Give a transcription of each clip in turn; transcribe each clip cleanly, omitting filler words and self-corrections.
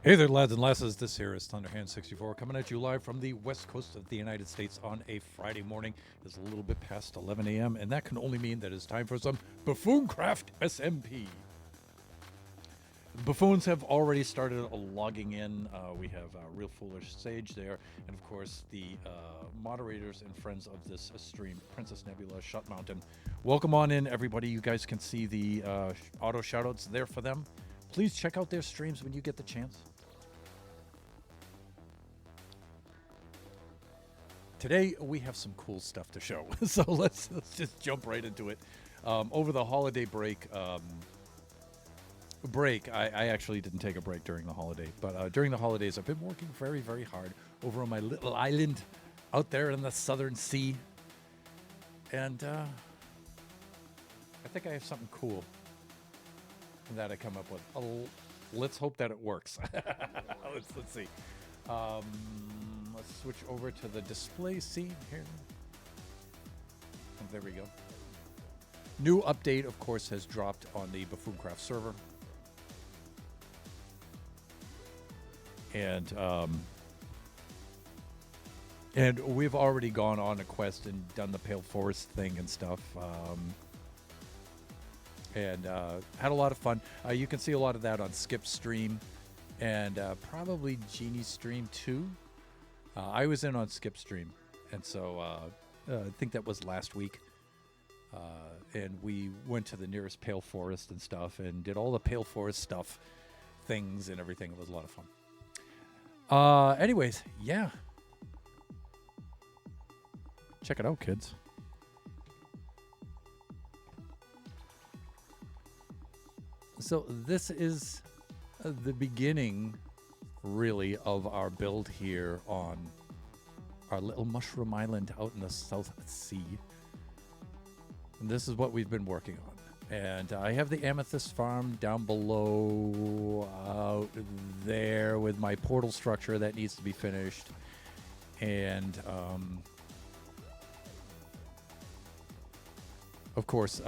Hey there, lads and lasses. This here is Thunderhand64 coming at you live from the west coast of the United States on a Friday morning. It's a little bit past 11 a.m., and that can only mean that it's time for some Buffooncraft SMP. Buffoons have already started logging in. We have Real Foolish Sage there, and of course the moderators and friends of this stream, Princess Nebula, Shut Mountain. Welcome on in, everybody. You guys can see the auto shoutouts there for them. Please check out their streams when you get the chance. Today we have some cool stuff to show, so let's just jump right into it. Over the holiday break, I actually didn't take a break during the holiday, but during the holidays I've been working very, very hard over on my little island out there in the southern sea, and I think I have something cool that I come up with. Let's hope that it works. Let's see. Let's switch over to the display scene here. Oh, there we go. New update, of course, has dropped on the Buffooncraft server. And we've already gone on a quest and done the Pale Forest thing and stuff. And had a lot of fun. You can see a lot of that on Skip's stream and probably Genie's stream too. I was in on Skip's stream, and so I think that was last week. And we went to the nearest Pale Forest and stuff and did all the Pale Forest stuff, things and everything. It was a lot of fun. Anyways, yeah. Check it out, kids. So this is the beginning, really, of our build here on our little mushroom island out in the South Sea. And this is what we've been working on. And I have the amethyst farm down below out there with my portal structure that needs to be finished. And, of course,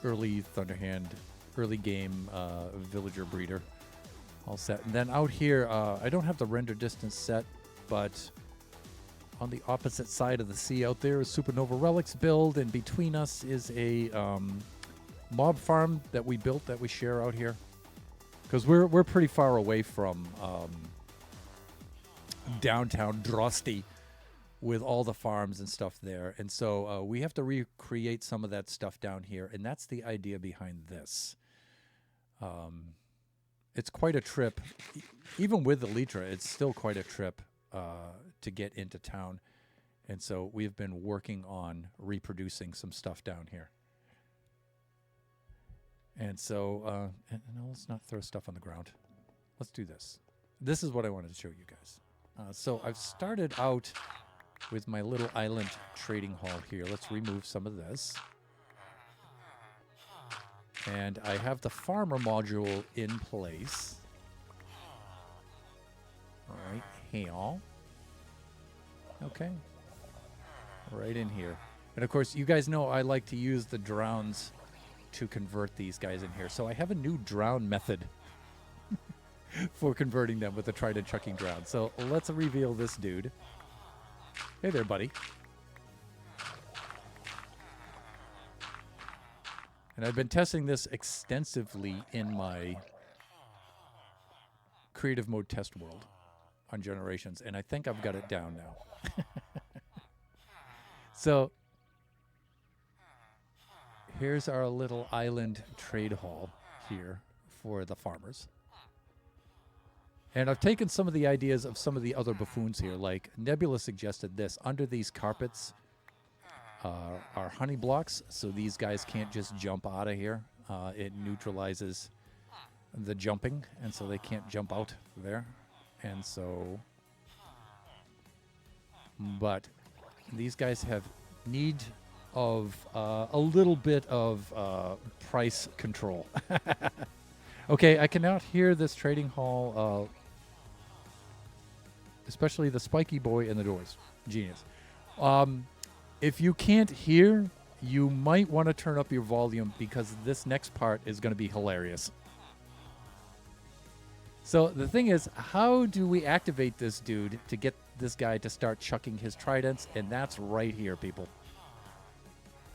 early Thunderhand, early game villager breeder all set. And then out here, I don't have the render distance set, but on the opposite side of the sea out there is Supernova Relics build, and between us is a mob farm that we built that we share out here. Because we're pretty far away from downtown Drosty with all the farms and stuff there. And so we have to recreate some of that stuff down here, and that's the idea behind this. It's quite a trip. Even with the Elytra, it's still quite a trip to get into town. And so we've been working on reproducing some stuff down here. And so, no, let's not throw stuff on the ground. Let's do this. This is what I wanted to show you guys. So I've started out with my little island trading hall here. Let's remove some of this. And I have the farmer module in place. All right, here. Okay. Right in here. And of course, you guys know I like to use the drowns to convert these guys in here. So I have a new drown method for converting them with the trident chucking drown. So let's reveal this dude. Hey there, buddy. And I've been testing this extensively in my creative mode test world on Generations, and I think I've got it down now. So here's our little island trade hall here for the farmers. And I've taken some of the ideas of some of the other buffoons here, like Nebula suggested this. Under these carpets are honey blocks, so these guys can't just jump out of here. It neutralizes the jumping, and so they can't jump out there. And so, but these guys have need of a little bit of price control. Okay, I cannot hear this trading hall, especially the spiky boy in the doors. Genius. If you can't hear, you might want to turn up your volume because this next part is going to be hilarious. So the thing is, how do we activate this dude to get this guy to start chucking his tridents? And that's right here, people.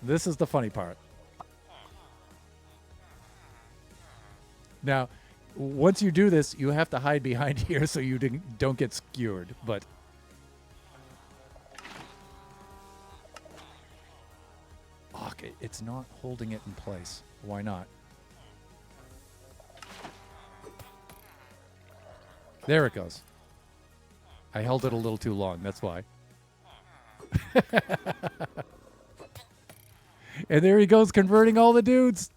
This is the funny part. Now, once you do this, you have to hide behind here so you don't get skewered. But okay, it's not holding it in place. Why not? There it goes. I held it a little too long. That's why. And there he goes, converting all the dudes.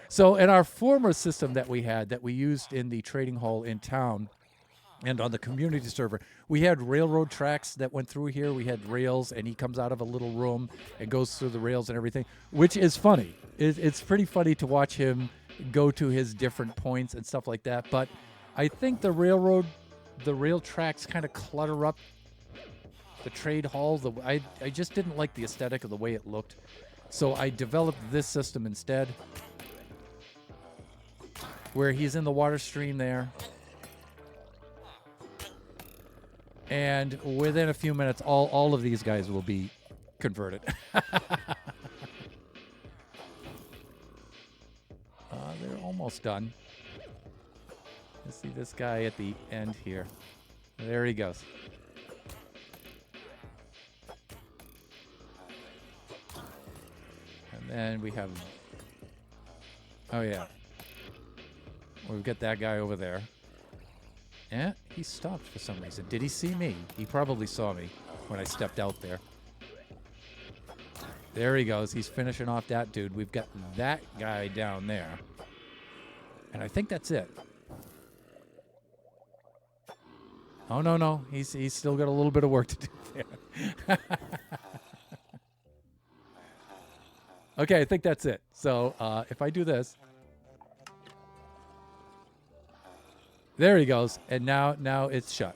So in our former system that we had, that we used in the trading hall in town and on the community server, we had railroad tracks that went through here. We had rails, and he comes out of a little room and goes through the rails and everything, which is funny. It's pretty funny to watch him go to his different points and stuff like that. But I think the rail tracks kind of clutter up the trade hall. I just didn't like the aesthetic of the way it looked. So I developed this system instead, where he's in the water stream there. And within a few minutes, all of these guys will be converted. They're almost done. Let's see this guy at the end here. There he goes. And then we have... Oh, yeah. We've got that guy over there. Eh, he stopped for some reason. Did he see me? He probably saw me when I stepped out there. There he goes. He's finishing off that dude. We've got that guy down there. And I think that's it. Oh, no. He's still got a little bit of work to do there. Okay, I think that's it. So if I do this... There he goes, and now it's shut.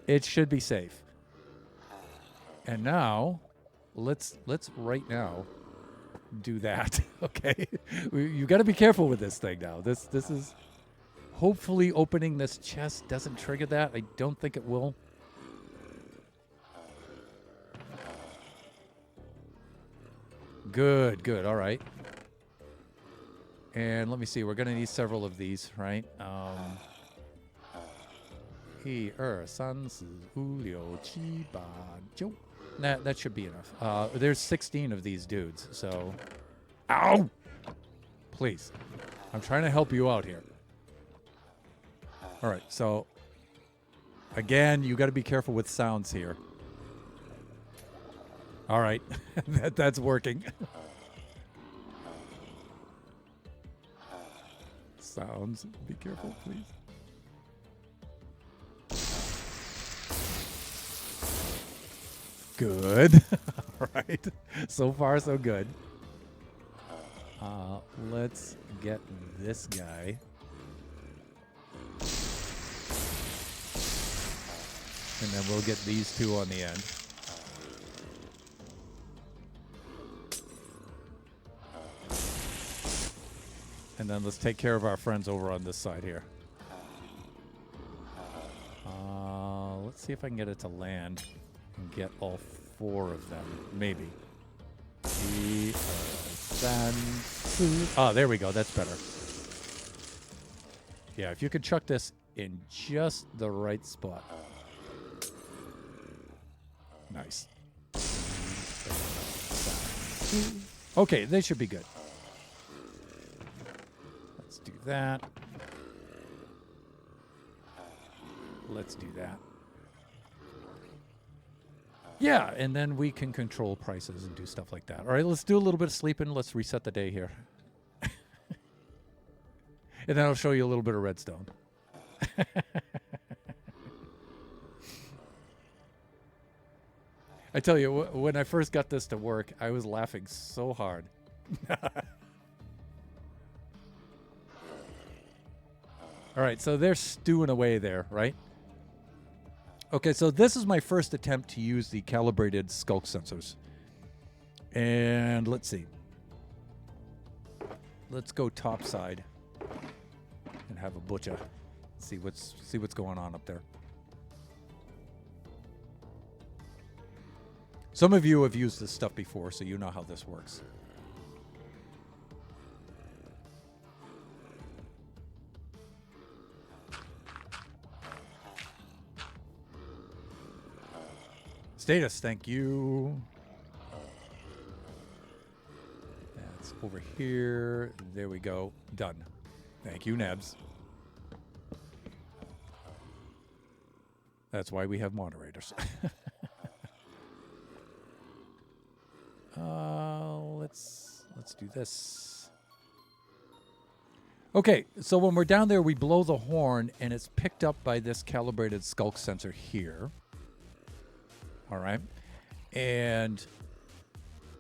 It should be safe. And now, let's right now do that. Okay, you got to be careful with this thing now. This is hopefully opening this chest doesn't trigger that. I don't think it will. Good. All right. And let me see, we're going to need several of these, right? That should be enough. There's 16 of these dudes, so... Ow! Please. I'm trying to help you out here. All right, so... Again, you got to be careful with sounds here. All right, that's working. Sounds. Be careful, please. Good. All right. So far, so good. Let's get this guy. And then we'll get these two on the end. And then let's take care of our friends over on this side here. Let's see if I can get it to land and get all 4 of them. Maybe. Oh, there we go. That's better. Yeah, if you could chuck this in just the right spot. Nice. Okay, they should be good. Do that. Let's do that. Yeah, and then we can control prices and do stuff like that. All right, let's do a little bit of sleeping. Let's reset the day here. And then I'll show you a little bit of redstone. I tell you, when I first got this to work, I was laughing so hard. All right, so they're stewing away there, right? Okay, so this is my first attempt to use the calibrated skulk sensors. And let's see. Let's go top side and have a butcher. See what's going on up there. Some of you have used this stuff before, so you know how this works. Status, thank you. That's over here. There we go. Done. Thank you, Nebs. That's why we have moderators. Let's do this. Okay, so when we're down there, we blow the horn, and it's picked up by this calibrated skulk sensor here. All right, and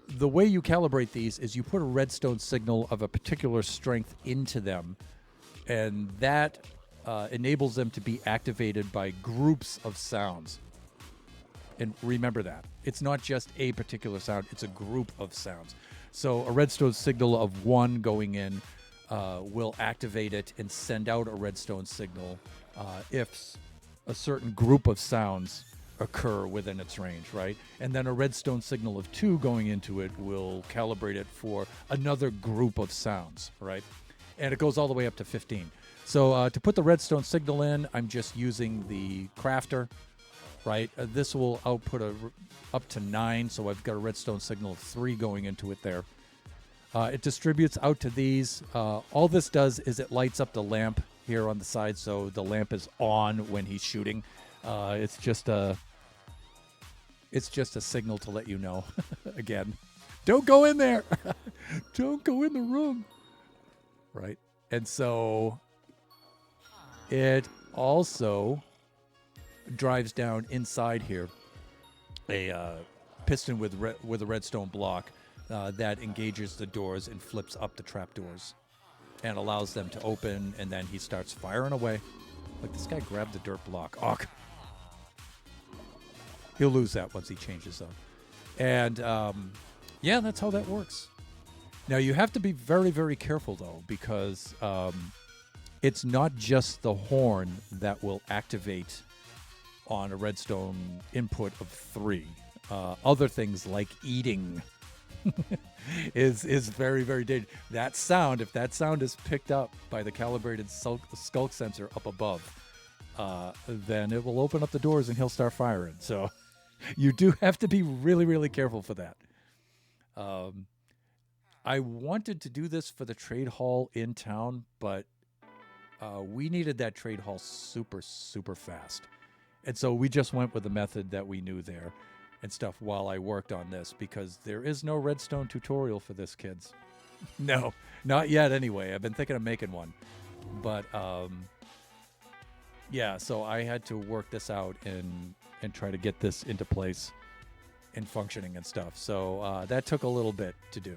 the way you calibrate these is you put a redstone signal of a particular strength into them, and that enables them to be activated by groups of sounds. And remember that. It's not just a particular sound, it's a group of sounds. So a redstone signal of 1 going in will activate it and send out a redstone signal if a certain group of sounds occur within its range, right? And then a redstone signal of 2 going into it will calibrate it for another group of sounds, right? And it goes all the way up to 15. So to put the redstone signal in, I'm just using the crafter, right? This will output up to 9, so I've got a redstone signal of 3 going into it there. It distributes out to these. All this does is it lights up the lamp here on the side, so the lamp is on when he's shooting. It's just a signal to let you know. Again, don't go in there. Don't go in the room. Right? And so it also drives down inside here a piston with a redstone block that engages the doors and flips up the trapdoors and allows them to open, and then he starts firing away. Like, this guy grabbed the dirt block. Oh, he'll lose that once he changes up. And, yeah, that's how that works. Now, you have to be very, very careful, though, because it's not just the horn that will activate on a redstone input of 3. Other things like eating is very, very dangerous. That sound, if that sound is picked up by the calibrated skulk sensor up above, then it will open up the doors and he'll start firing. So you do have to be really, really careful for that. I wanted to do this for the trade hall in town, but we needed that trade hall super, super fast. And so we just went with the method that we knew there and stuff while I worked on this, because there is no redstone tutorial for this, kids. No, not yet anyway. I've been thinking of making one. But, yeah, so I had to work this out and try to get this into place and functioning and stuff. So that took a little bit to do.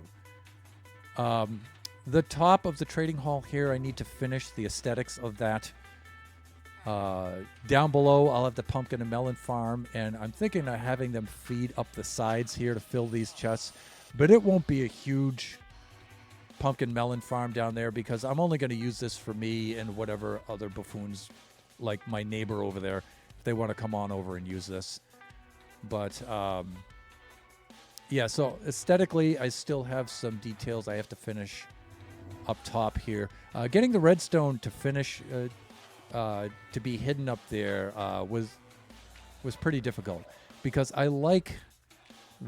The top of the trading hall here, I need to finish the aesthetics of that. Down below, I'll have the pumpkin and melon farm, and I'm thinking of having them feed up the sides here to fill these chests, but it won't be a huge pumpkin melon farm down there because I'm only going to use this for me and whatever other buffoons, like my neighbor over there, if they want to come on over and use this. But, yeah, so aesthetically, I still have some details I have to finish up top here. Getting the redstone to finish... to be hidden up there was pretty difficult because I like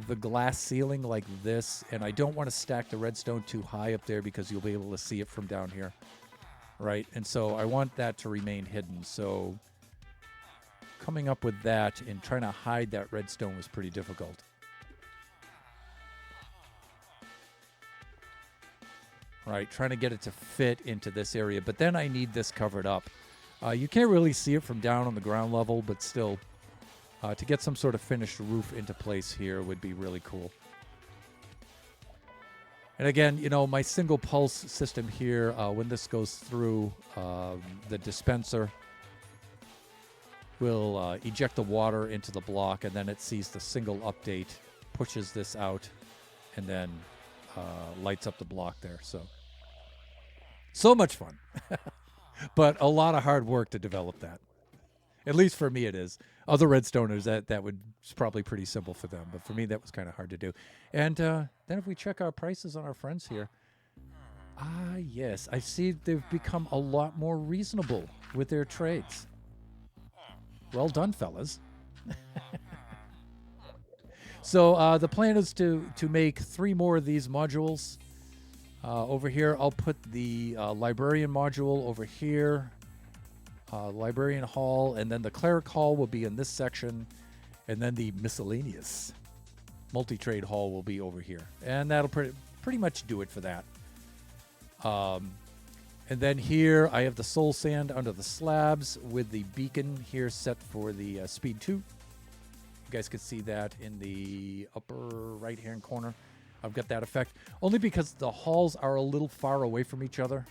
the glass ceiling like this, and I don't want to stack the redstone too high up there because you'll be able to see it from down here, right? And so I want that to remain hidden. So coming up with that and trying to hide that redstone was pretty difficult. Right, trying to get it to fit into this area, but then I need this covered up. You can't really see it from down on the ground level, but still, to get some sort of finished roof into place here would be really cool. And again, you know, my single pulse system here, when this goes through, the dispenser will eject the water into the block, and then it sees the single update, pushes this out, and then lights up the block there. So much fun. But a lot of hard work to develop that. At least for me it is. Other redstoners, that would it's probably pretty simple for them. But for me, that was kind of hard to do. And then if we check our prices on our friends here, yes, I see they've become a lot more reasonable with their trades. Well done, fellas. So the plan is to make 3 more of these modules. Over here, I'll put the librarian module over here, librarian hall, and then the cleric hall will be in this section, and then the miscellaneous multi-trade hall will be over here. And that'll pretty much do it for that. And then here, I have the soul sand under the slabs with the beacon here set for the speed 2. You guys can see that in the upper right-hand corner. I've got that effect only because the halls are a little far away from each other.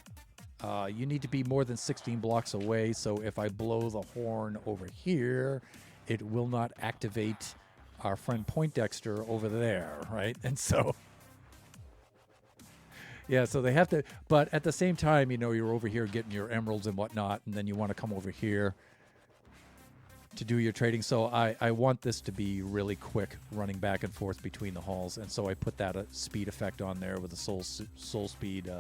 You need to be more than 16 blocks away, so if I blow the horn over here, it will not activate our friend Poindexter over there, right? And so, yeah, so they have to, but at the same time, you know, you're over here getting your emeralds and whatnot, and then you want to come over here to do your trading. So I want this to be really quick, running back and forth between the halls, and so I put that speed effect on there with the soul speed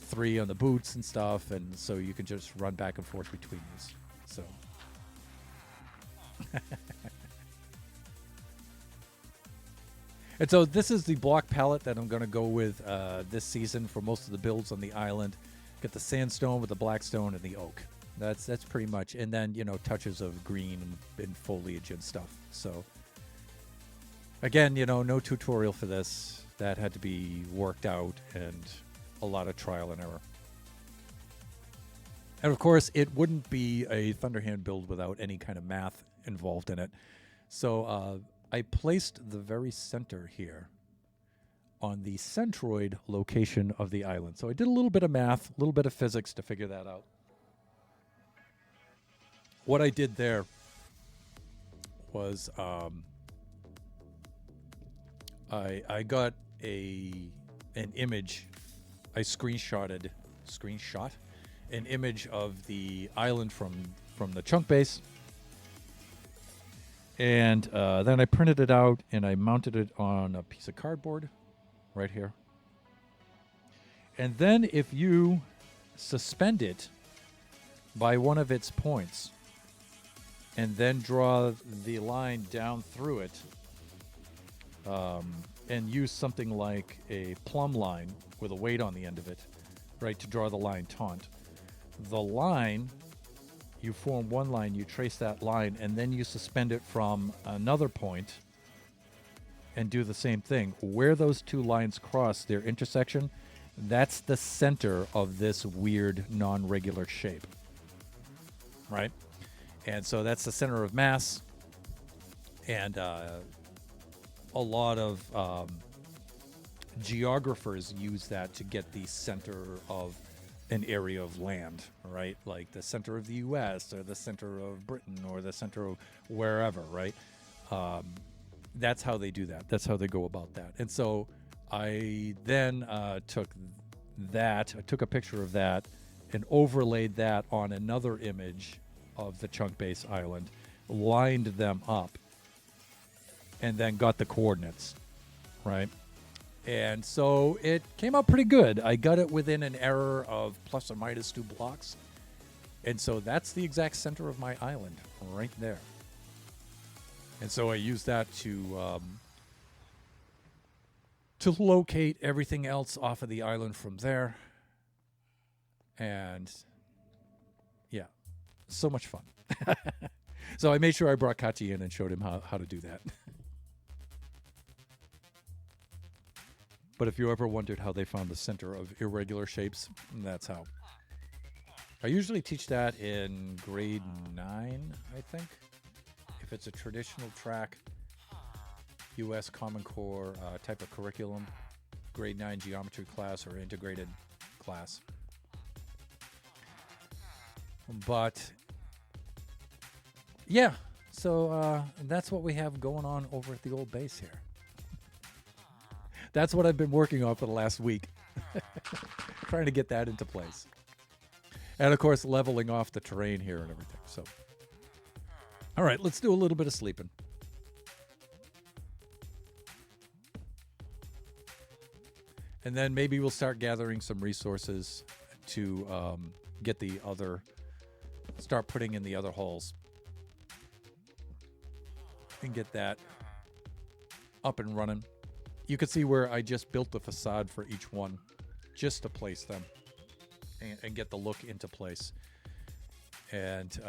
3 on the boots and stuff, and so you can just run back and forth between these. So and so this is the block palette that I'm going to go with this season for most of the builds on the island. Get the sandstone with the blackstone and the oak. That's pretty much, and then, you know, touches of green and foliage and stuff. So again, you know, no tutorial for this. That had to be worked out and a lot of trial and error. And of course, it wouldn't be a Thunderhand build without any kind of math involved in it. So I placed the very center here on the centroid location of the island. So I did a little bit of math, a little bit of physics to figure that out. What I did there was I got an image. I screenshot an image of the island from the chunk base, and then I printed it out and I mounted it on a piece of cardboard right here. And then if you suspend it by one of its points and then draw the line down through it, and use something like a plumb line with a weight on the end of it, right, to draw the line taunt. The line, you form one line, you trace that line, and then you suspend it from another point and do the same thing. Where those two lines cross their intersection, that's the center of this weird non-regular shape, right? And so that's the center of mass, and a lot of geographers use that to get the center of an area of land, right? Like the center of the U.S. or the center of Britain or the center of wherever, right? That's how they do that. That's how they go about that. And so I then took a picture of that and overlaid that on another image of the chunk base island, lined them up, and then got the coordinates, right? And so it came out pretty good. I got it within an error of plus or minus 2 blocks. And so that's the exact center of my island right there. And so I used that to locate everything else off of the island from there. And yeah, so much fun. So I made sure I brought Kachi in and showed him how to do that. But if you ever wondered how they found the center of irregular shapes, that's how. I usually teach that in grade 9, I think. If it's a traditional track, U.S. Common Core type of curriculum, grade 9 geometry class or integrated class. But yeah, so that's what we have going on over at the old base here. That's what I've been working on for the last week. Trying to get that into place. And of course, leveling off the terrain here and everything. So, all right, let's do a little bit of sleeping. And then maybe we'll start gathering some resources to get the other, start putting in the other holes. And get that up and running. You can see where I just built the facade for each one just to place them and get the look into place. And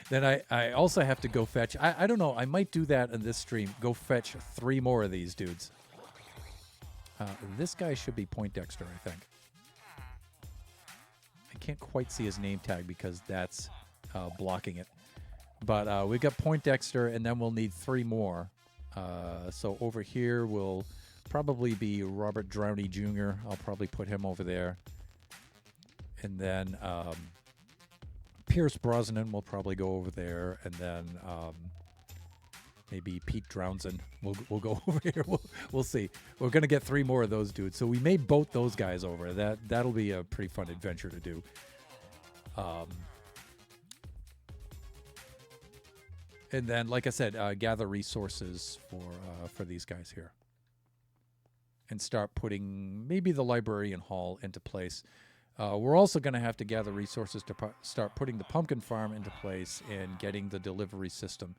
then I also have to go fetch. I don't know. I might do that in this stream. Go fetch 3 more of these dudes. This guy should be Poindexter, I think. I can't quite see his name tag because that's blocking it. But we got Poindexter, and then we'll need 3 more. So over here will probably be Robert Downey Jr. I'll probably put him over there. And then Pierce Brosnan will probably go over there. And then maybe Pete Drownson will go over here. We'll see. We're going to get 3 more of those dudes. So we may boat those guys over. That'll be a pretty fun adventure to do. And then, like I said, gather resources for these guys here. And start putting maybe the library and hall into place. We're also going to have to gather resources to start putting the pumpkin farm into place and getting the delivery system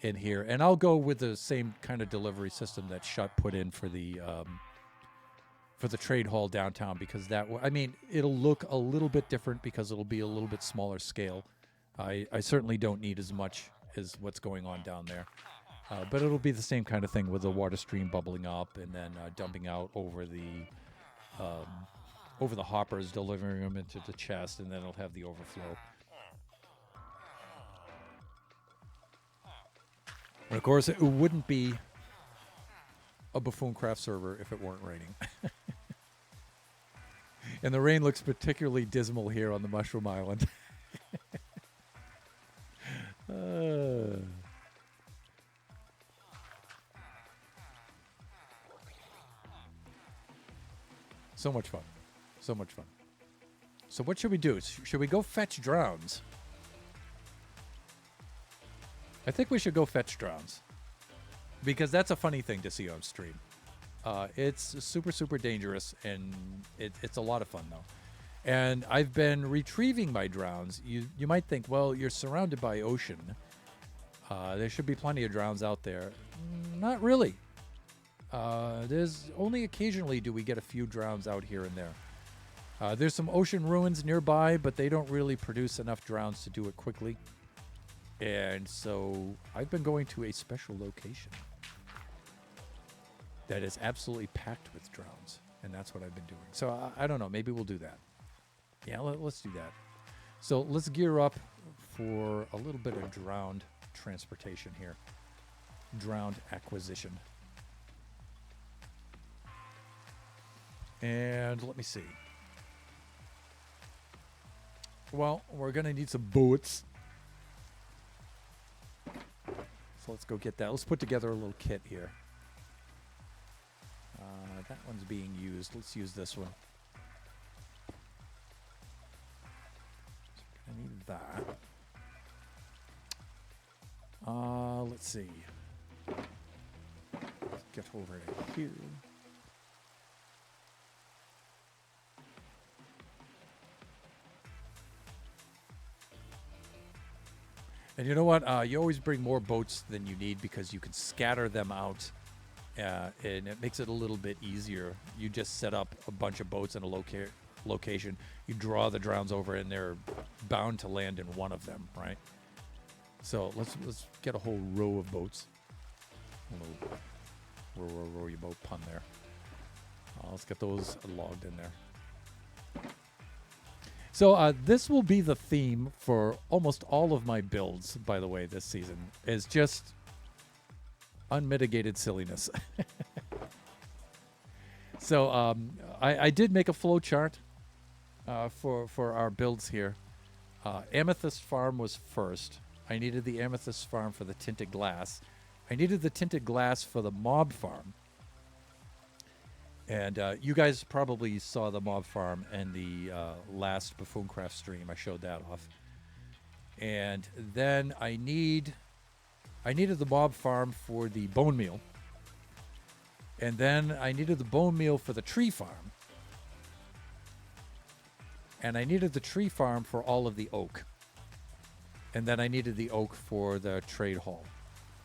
in here. And I'll go with the same kind of delivery system that Shut put in for the trade hall downtown, because it'll look a little bit different because it'll be a little bit smaller scale. I certainly don't need as much as what's going on down there. But it'll be the same kind of thing with the water stream bubbling up and then dumping out over the hoppers, delivering them into the chest, and then it'll have the overflow. And of course, it wouldn't be a Buffooncraft server if it weren't raining. And the rain looks particularly dismal here on the Mushroom Island. So much fun. So much fun. So what should we do? Should we go fetch drowns? I think we should go fetch drowns. Because that's a funny thing to see on stream. It's super, super dangerous, and it's a lot of fun, though. And I've been retrieving my drowns. You might think, well, you're surrounded by ocean. There should be plenty of drowns out there. Not really. There's only occasionally do we get a few drowns out here and there. There's some ocean ruins nearby, but they don't really produce enough drowns to do it quickly. And so I've been going to a special location that is absolutely packed with drowns. And that's what I've been doing. So I don't know. Maybe we'll do that. Yeah, let's do that. So let's gear up for a little bit of drowned transportation here. Drowned acquisition. And let me see. Well, we're going to need some boats. So let's go get that. Let's put together a little kit here. That one's being used. Let's use this one. I need that. Let's see. Let's get over to here. And you know what? You always bring more boats than you need because you can scatter them out, and it makes it a little bit easier. You just set up a bunch of boats in a location. You draw the drowns over, and they're bound to land in one of them, right? So let's get a whole row of boats. A little row your boat pun there. Let's get those logged in there. So this will be the theme for almost all of my builds, by the way, this season, is just unmitigated silliness. So I did make a flow chart for our builds here. Amethyst Farm was first. I needed the Amethyst Farm for the tinted glass. I needed the tinted glass for the mob farm. And you guys probably saw the mob farm in the last Buffooncraft stream. I showed that off. And then I needed the mob farm for the bone meal. And then I needed the bone meal for the tree farm. And I needed the tree farm for all of the oak. And then I needed the oak for the trade hall.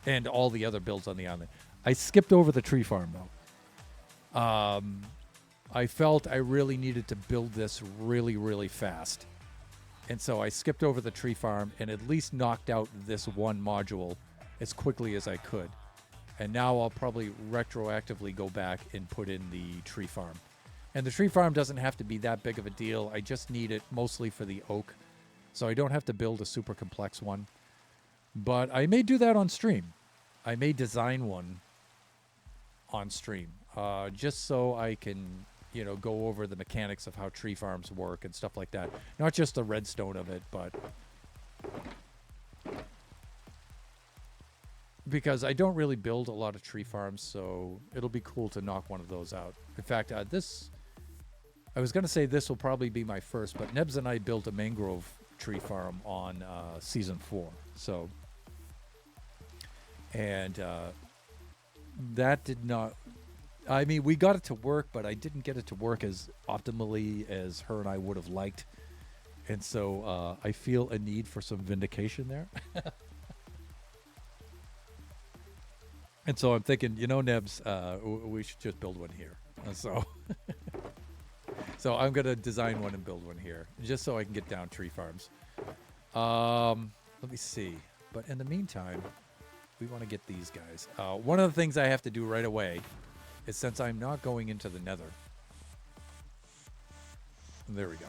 And all the other builds on the island. I skipped over the tree farm, though. I felt I really needed to build this really, really fast. And so I skipped over the tree farm and at least knocked out this one module as quickly as I could. And now I'll probably retroactively go back and put in the tree farm. And the tree farm doesn't have to be that big of a deal. I just need it mostly for the oak. So I don't have to build a super complex one. But I may do that on stream. I may design one on stream. Just so I can, go over the mechanics of how tree farms work and stuff like that. Not just the redstone of it, but because I don't really build a lot of tree farms, so it'll be cool to knock one of those out. In fact, I was going to say this will probably be my first, but Nebs and I built a mangrove tree farm on Season 4. So, and that did not... I mean, we got it to work, but I didn't get it to work as optimally as her and I would have liked. And so I feel a need for some vindication there. And so I'm thinking, Nebs, we should just build one here. So I'm going to design one and build one here, just so I can get down tree farms. Let me see. But in the meantime, we want to get these guys. One of the things I have to do right away is, since I'm not going into the nether. There we go.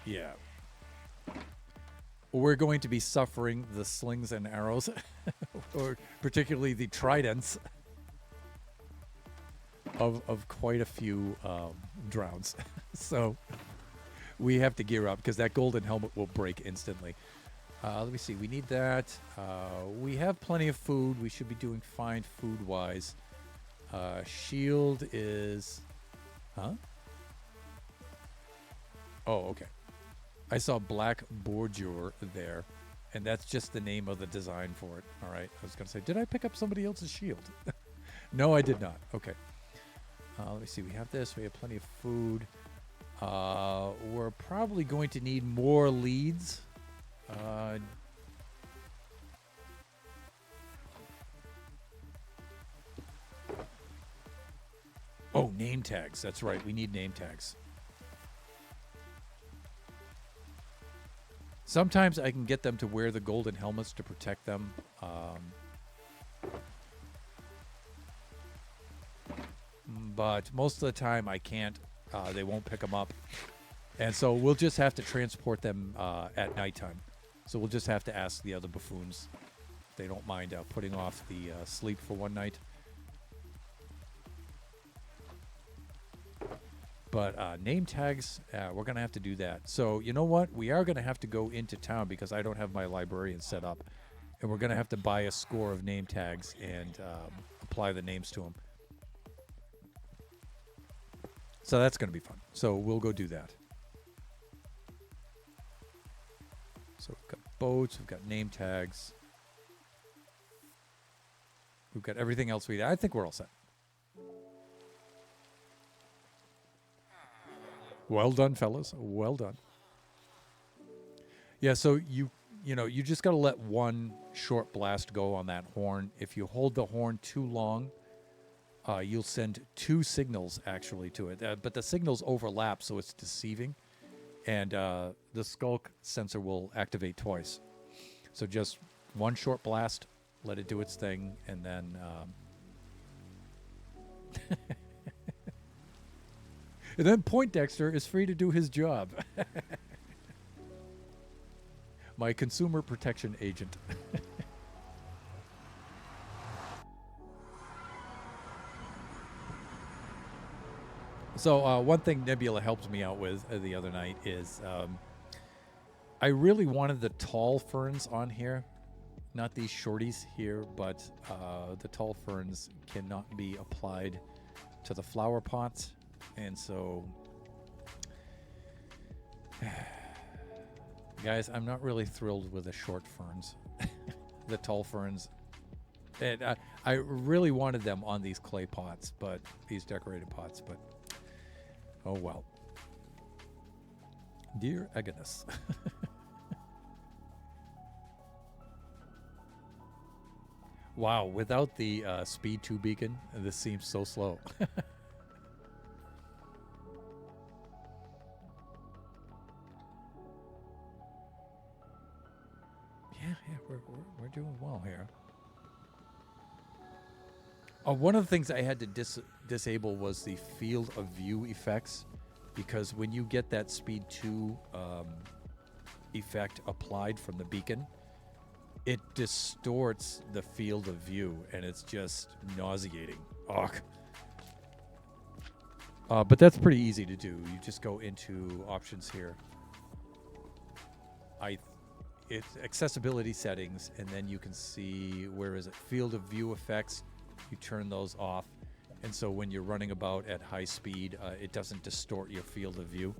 Yeah. We're going to be suffering the slings and arrows, or particularly the tridents of quite a few drowns. So we have to gear up because that golden helmet will break instantly. Let me see. We need that. We have plenty of food. We should be doing fine food-wise. Shield is... Huh? Oh, okay. I saw Black Bordure there, and that's just the name of the design for it. All right. I was going to say, did I pick up somebody else's shield? No, I did not. Okay. Let me see. We have this. We have plenty of food. We're probably going to need more leads. Oh, name tags. That's right. We need name tags. Sometimes I can get them to wear the golden helmets to protect them. But most of the time I can't. They won't pick them up. And so we'll just have to transport them at nighttime. So we'll just have to ask the other buffoons if they don't mind putting off the sleep for one night. But name tags, we're going to have to do that. So you know what? We are going to have to go into town because I don't have my librarian set up. And we're going to have to buy a score of name tags and apply the names to them. So that's going to be fun. So we'll go do that. So we've got boats, we've got name tags. We've got everything else we need. I think we're all set. Well done, fellas. Well done. Yeah, so you just got to let one short blast go on that horn. If you hold the horn too long, you'll send two signals actually to it. But the signals overlap, so it's deceiving. And the skulk sensor will activate twice. So just one short blast, let it do its thing, and then... and then Poindexter is free to do his job. My consumer protection agent. So one thing Nebula helped me out with the other night is I really wanted the tall ferns on here, not these shorties here, but the tall ferns cannot be applied to the flower pots. And so, guys, I'm not really thrilled with the short ferns, the tall ferns. And I really wanted them on these clay pots, but these decorated pots, but oh well. Dear Agnes. Wow, without the speed 2 beacon, this seems so slow. Yeah, we're doing well here. One of the things I had to disable was the field of view effects, because when you get that speed 2 effect applied from the beacon, it distorts the field of view, and it's just nauseating. Ugh. But that's pretty easy to do. You just go into options here. It's accessibility settings, and then you can see, where is it? Field of view effects. You turn those off, and so when you're running about at high speed, it doesn't distort your field of view.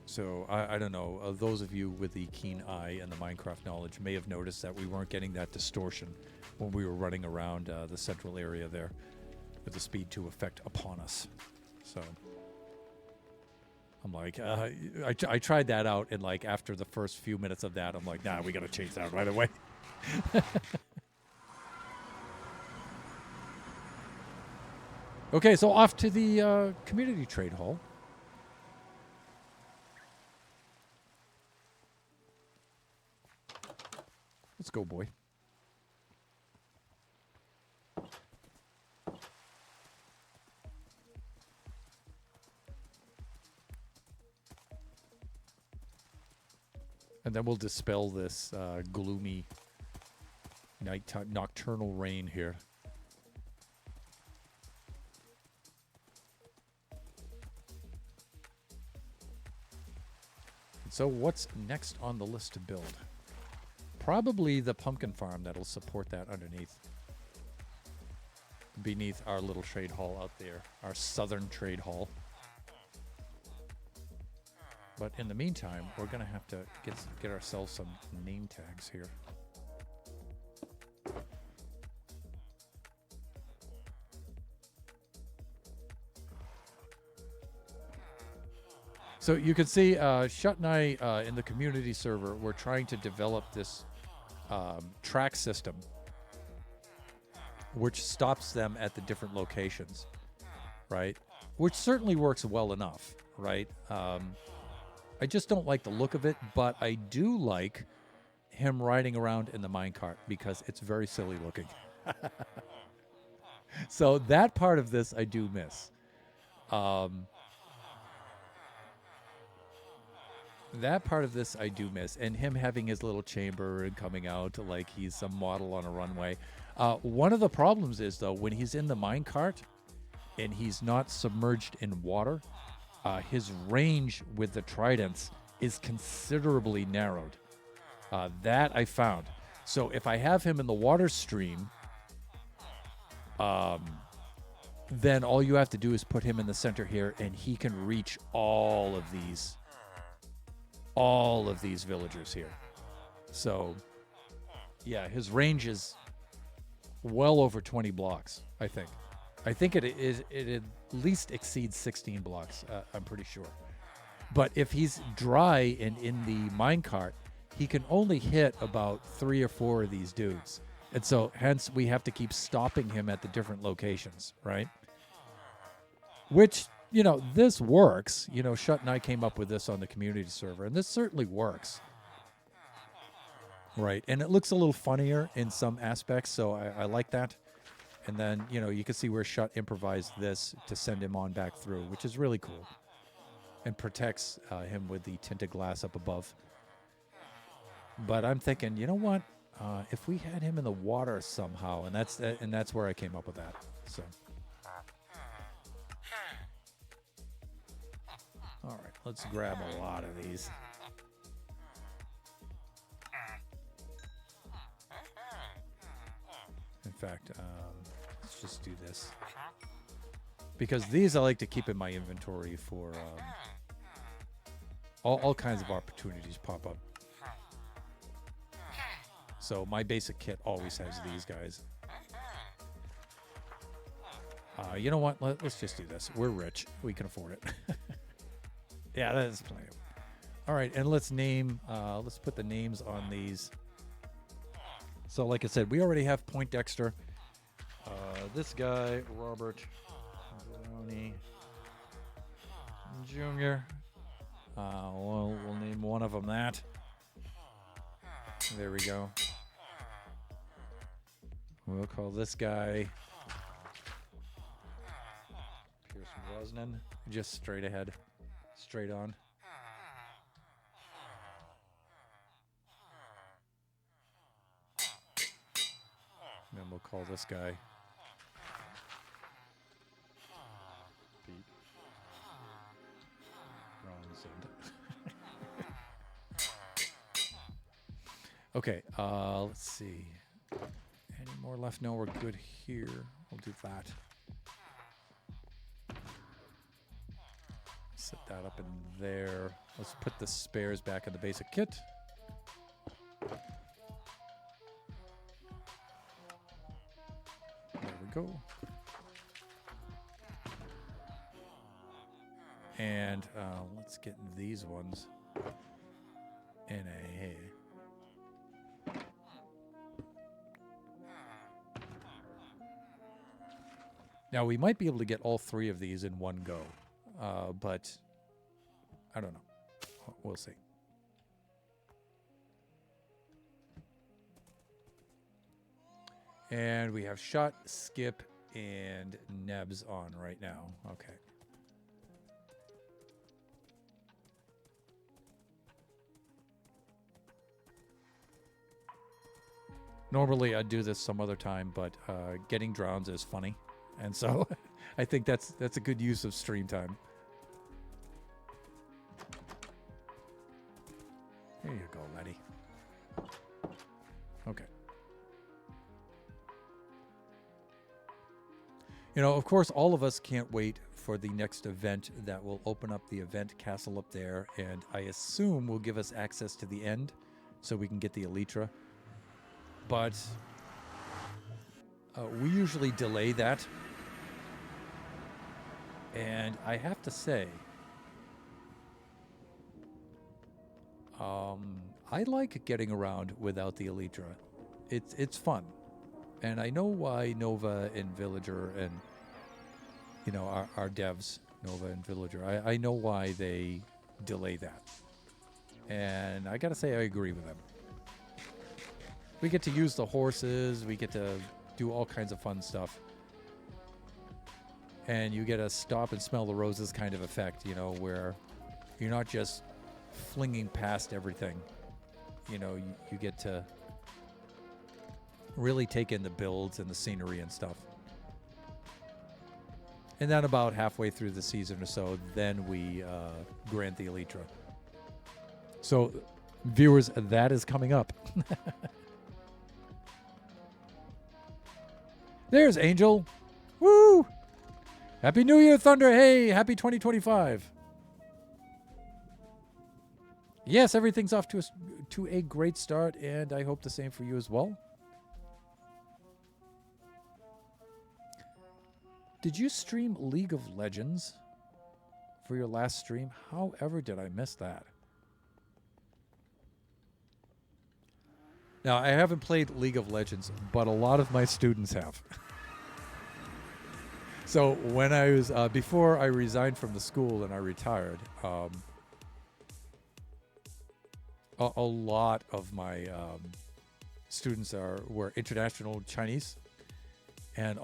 So I don't know, those of you with the keen eye and the Minecraft knowledge may have noticed that we weren't getting that distortion when we were running around the central area there with the speed 2 effect upon us. So I'm like, I tried that out, and like after the first few minutes of that, I'm like, nah, we got to change that right away. Okay, so off to the community trade hall. Let's go, boy. And then we'll dispel this gloomy nocturnal rain here. So what's next on the list to build? Probably the pumpkin farm that'll support that underneath. Beneath our little trade hall out there. Our southern trade hall. But in the meantime, we're going to have to get ourselves some name tags here. So you can see Shut and I in the community server, we're trying to develop this track system which stops them at the different locations, right? Which certainly works well enough, right? I just don't like the look of it, but I do like him riding around in the minecart because it's very silly looking. So that part of this I do miss. That part of this I do miss, and him having his little chamber and coming out like he's some model on a runway. One of the problems is, though, when he's in the minecart and he's not submerged in water, his range with the tridents is considerably narrowed. That I found. So if I have him in the water stream, then all you have to do is put him in the center here, and he can reach all of these villagers here. So yeah, his range is well over 20 blocks, I think. I think it at least exceeds 16 blocks, I'm pretty sure. But if he's dry and in the minecart, he can only hit about 3 or 4 of these dudes. And so hence we have to keep stopping him at the different locations, right? Which, you know, this works. You know, Shut and I came up with this on the community server, and this certainly works. Right, and it looks a little funnier in some aspects, so I like that. And then, you know, you can see where Shut improvised this to send him on back through, which is really cool. And protects him with the tinted glass up above. But I'm thinking, you know what? If we had him in the water somehow, and that's where I came up with that. So. All right, let's grab a lot of these. In fact, let's just do this. Because these I like to keep in my inventory for all kinds of opportunities pop up. So my basic kit always has these guys. You know what? Let's just do this. We're rich. We can afford it. Yeah, that's plenty. All right, and let's name. Let's put the names on these. So, like I said, we already have Poindexter. This guy, Robert Downey Jr. We'll name one of them that. There we go. We'll call this guy Pierce Brosnan. Just straight ahead. Straight on. Then we'll call this guy Pete Ronson. Okay, let's see. Any more left? No, we're good here. We'll do that. Set that up in there. Let's put the spares back in the basic kit. There we go. And let's get these ones in a... Now, we might be able to get all three of these in one go, but I don't know. We'll see. And we have Shot, Skip, and Nebs on right now. Okay. Normally, I'd do this some other time, but getting drowns is funny. And so I think that's a good use of stream time. There you go, Letty. Okay. You know, of course, all of us can't wait for the next event that will open up the event castle up there, and I assume will give us access to the end so we can get the Elytra. But we usually delay that. And I have to say, I like getting around without the Elytra. It's fun. And I know why Nova and Villager and, you know, our devs, Nova and Villager, I know why they delay that. And I got to say, I agree with them. We get to use the horses. We get to do all kinds of fun stuff. And you get a stop and smell the roses kind of effect, you know, where you're not just flinging past everything. You know, you get to really take in the builds and the scenery and stuff. And then about halfway through the season or so, then we grant the Elytra. So, viewers, that is coming up. There's Angel. Woo! Happy New Year, Thunder. Hey, happy 2025. Yes, everything's off to a great start, and I hope the same for you as well. Did you stream League of Legends for your last stream? However, did I miss that? Now, I haven't played League of Legends, but a lot of my students have. So when I was, before I resigned from the school and I retired, a lot of my students were international Chinese, and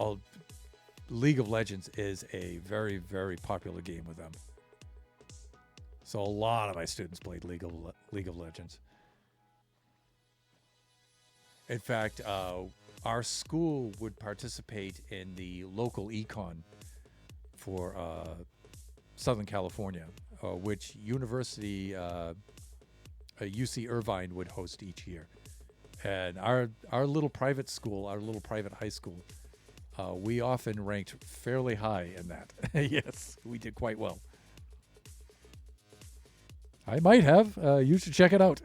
League of Legends is a very, very popular game with them. So a lot of my students played League of Legends. In fact, our school would participate in the local econ for Southern California, which university UC Irvine would host each year. And our little private school, our little private high school, we often ranked fairly high in that. Yes, we did quite well. I might have. You should check it out.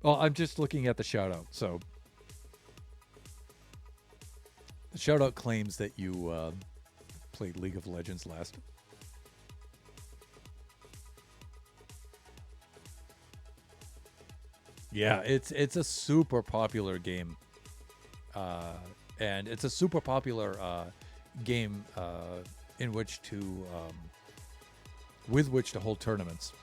Well, I'm just looking at the shout out. So the shout out claims that you played League of Legends last. Yeah, it's a super popular game. And it's a super popular game in which to with which to hold tournaments.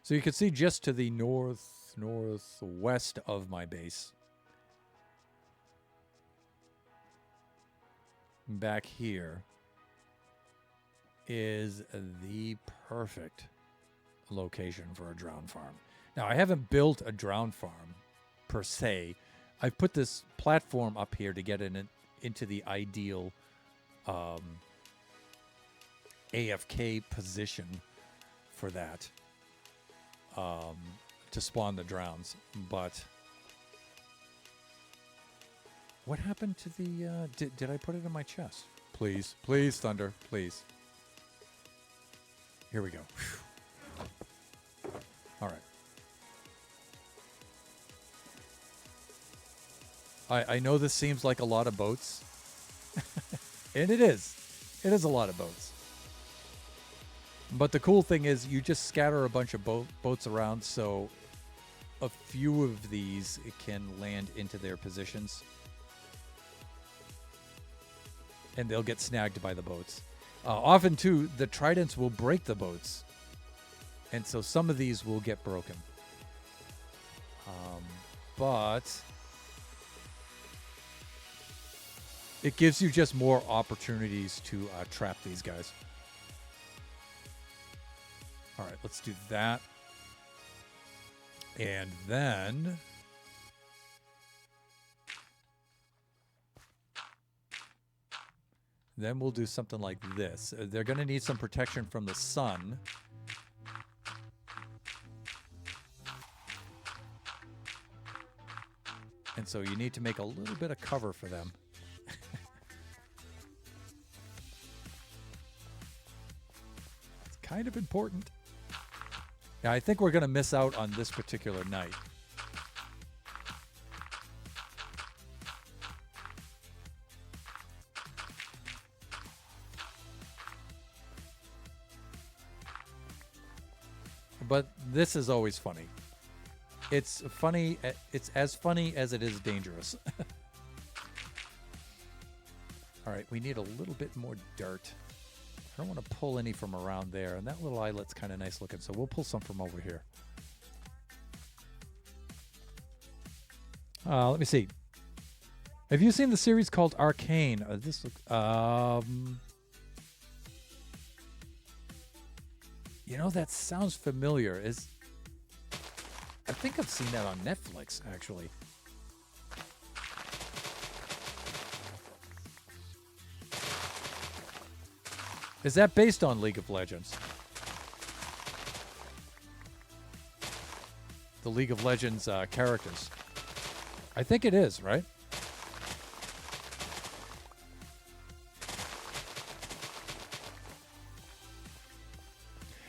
So you can see just to the northwest of my base, back here, is the perfect location for a drown farm. Now, I haven't built a drown farm per se. I've put this platform up here to get into the ideal AFK position for that, to spawn the drowns. But what happened to the... did I put it in my chest? Please, please, Thunder, please. Here we go. Whew. All right. I know this seems like a lot of boats. And it is. It is a lot of boats. But the cool thing is you just scatter a bunch of boats around, so a few of these can land into their positions. And they'll get snagged by the boats. Often, too, the tridents will break the boats. And so some of these will get broken. But it gives you just more opportunities to trap these guys. All right, let's do that. And then... then we'll do something like this. They're going to need some protection from the sun. And so you need to make a little bit of cover for them. It's kind of important. Now, I think we're going to miss out on this particular night. But this is always funny. It's funny. It's as funny as it is dangerous. All right, we need a little bit more dirt. I don't want to pull any from around there. And that little islet's kind of nice looking, so we'll pull some from over here. Let me see. Have you seen the series called Arcane? This look. You know, that sounds familiar. I think I've seen that on Netflix, actually. Is that based on League of Legends? The League of Legends characters. I think it is, right?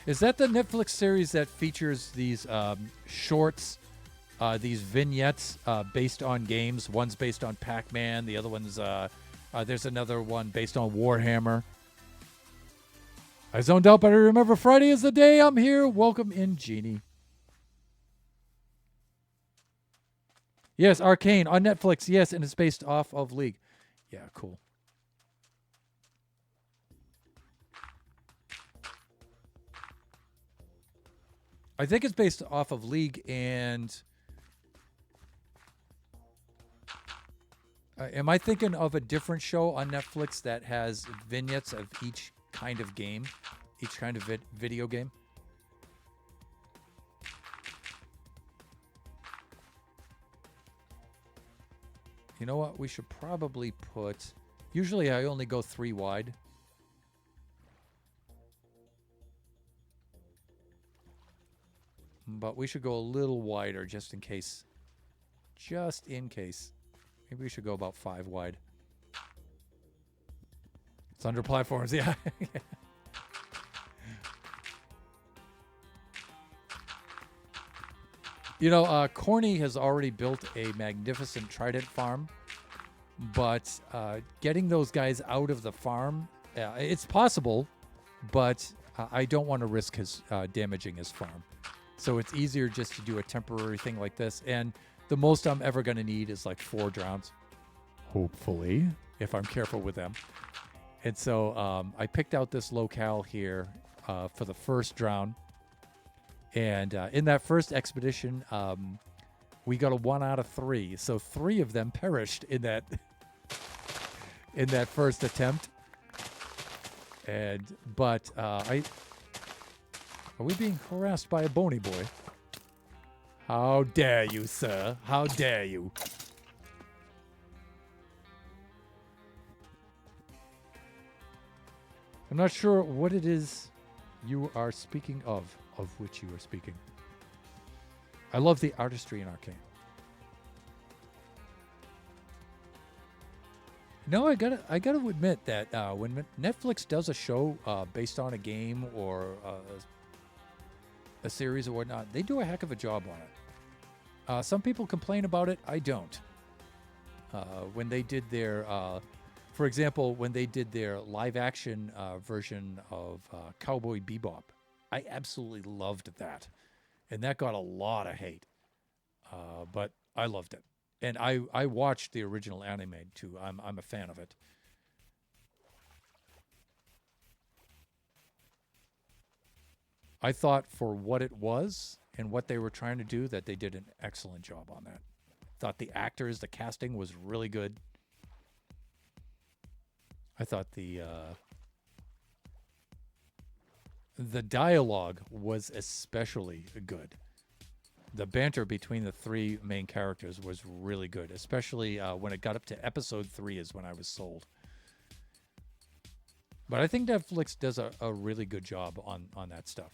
Is that the Netflix series that features these shorts, these vignettes based on games? One's based on Pac-Man. The other one's, there's another one based on Warhammer. I zoned out, but I remember Friday is the day I'm here. Welcome in, Jeannie. Yes, Arcane on Netflix. Yes, and it's based off of League. Yeah, cool. I think it's based off of League, and am I thinking of a different show on Netflix that has vignettes of each kind of game, each kind of video game? You know what? We should probably put... Usually I only go 3 wide. But we should go a little wider just in case. Just in case. Maybe we should go about 5 wide. It's under platforms, yeah. You know, Corny has already built a magnificent trident farm, but getting those guys out of the farm, it's possible, but I don't want to risk his damaging his farm. So it's easier just to do a temporary thing like this, and the most I'm ever going to need is like 4 drowns, hopefully, if I'm careful with them. And so I picked out this locale here for the first drown. And in that first expedition, we got a 1 out of 3. So 3 of them perished in that first attempt. But are we being harassed by a bony boy? How dare you, sir? How dare you? I'm not sure what it is you are speaking of which you are speaking. I love the artistry in Arcane. No, I gotta admit that when Netflix does a show based on a game or a series or whatnot, they do a heck of a job on it. Some people complain about it. I don't. When they did their, for example, when they did their live-action version of Cowboy Bebop, I absolutely loved that. And that got a lot of hate. But I loved it. And I watched the original anime, too. I'm a fan of it. I thought for what it was and what they were trying to do, that they did an excellent job on that. Thought the actors, the casting was really good. I thought the dialogue was especially good. The banter between the 3 main characters was really good, especially when it got up to episode 3 is when I was sold. But I think Netflix does a really good job on that stuff.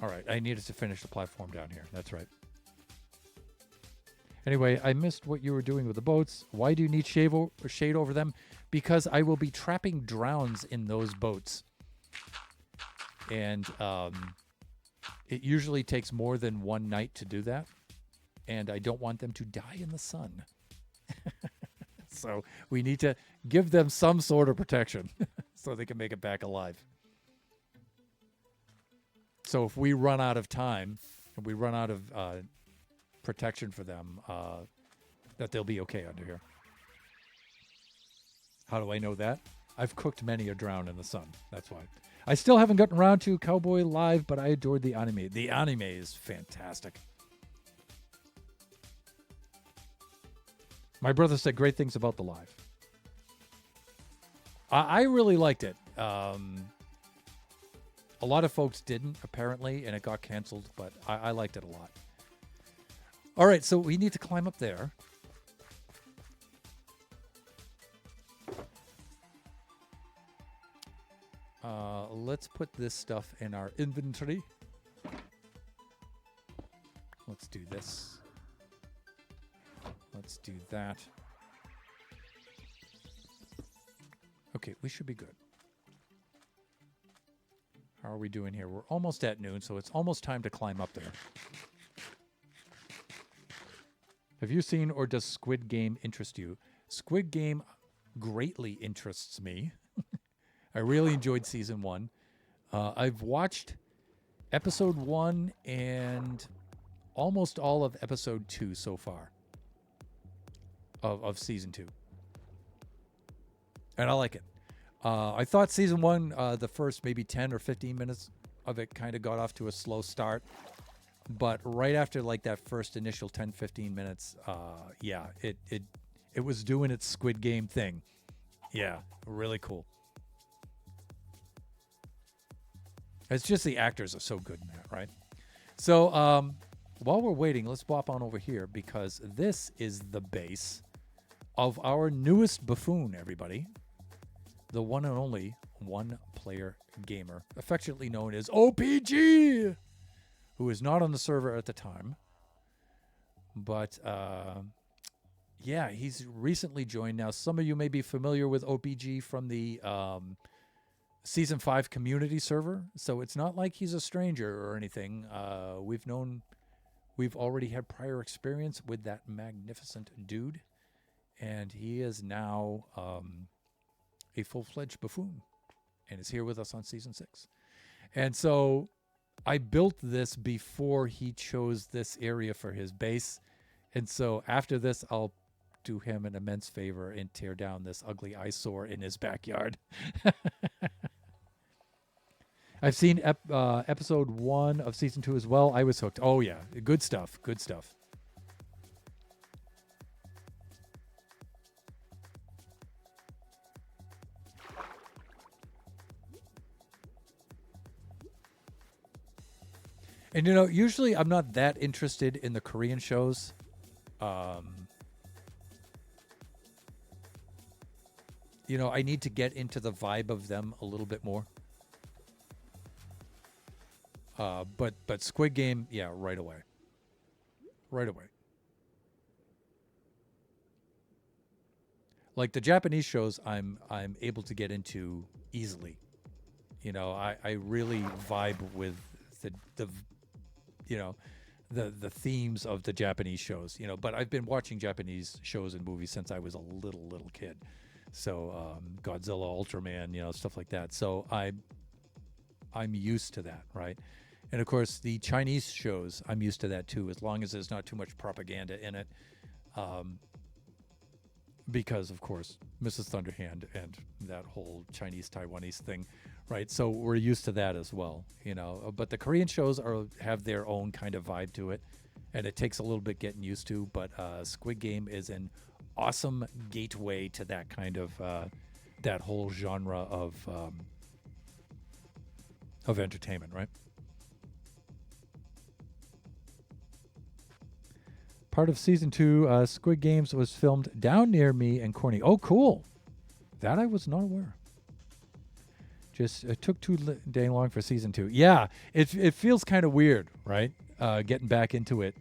All right, I needed to finish the platform down here. That's right. Anyway, I missed what you were doing with the boats. Why do you need shade over them? Because I will be trapping drowns in those boats. And it usually takes more than 1 night to do that. And I don't want them to die in the sun. So we need to give them some sort of protection so they can make it back alive. So if we run out of time, and we run out of protection for them, that they'll be okay under here. How do I know that? I've cooked many a drown in the sun. That's why. I still haven't gotten around to Cowboy Live, but I adored the anime. The anime is fantastic. My brother said great things about the live. I really liked it. A lot of folks didn't, apparently, and it got canceled, but I liked it a lot. All right, so we need to climb up there. Let's put this stuff in our inventory. Let's do this. Let's do that. Okay, we should be good. How are we doing here? We're almost at noon, so it's almost time to climb up there. Have you seen or does Squid Game interest you? Squid Game greatly interests me. I really enjoyed season 1. I've watched episode 1 and almost all of episode 2 so far of season 2. And I like it. I thought season 1, the first maybe 10 or 15 minutes of it kind of got off to a slow start. But right after like that first initial 10, 15 minutes, yeah, it was doing its Squid Game thing. Yeah, really cool. It's just the actors are so good in that, right? So while we're waiting, let's bop on over here because this is the base of our newest buffoon, everybody. The one and only one-player gamer, affectionately known as OPG, who is not on the server at the time. But, yeah, he's recently joined. Now, some of you may be familiar with OPG from the Season 5 community server. So it's not like he's a stranger or anything. We've already had prior experience with that magnificent dude. And he is now a full-fledged buffoon and is here with us on Season 6. And so I built this before he chose this area for his base. And so after this, I'll do him an immense favor and tear down this ugly eyesore in his backyard. I've seen episode 1 of Season 2 as well. I was hooked. Oh, yeah. Good stuff. Good stuff. And, you know, usually I'm not that interested in the Korean shows. You know, I need to get into the vibe of them a little bit more. But Squid Game, yeah, right away. Right away. Like the Japanese shows I'm able to get into easily. You know, I really vibe with the you know, the themes of the Japanese shows, you know, but I've been watching Japanese shows and movies since I was a little kid. So Godzilla, Ultraman, you know, stuff like that. So I'm used to that, right? And of course, the Chinese shows, I'm used to that too, as long as there's not too much propaganda in it. Because, of course, Mrs. Thunderhand and that whole Chinese-Taiwanese thing, right? So we're used to that as well, you know. But the Korean shows have their own kind of vibe to it, and it takes a little bit getting used to. But Squid Game is an awesome gateway to that kind of that whole genre of entertainment, right? Part of Season 2, Squid Games was filmed down near me and Corny. Oh, cool. That I was not aware. Just it took too dang long for Season 2. Yeah, it feels kind of weird, right? Getting back into it.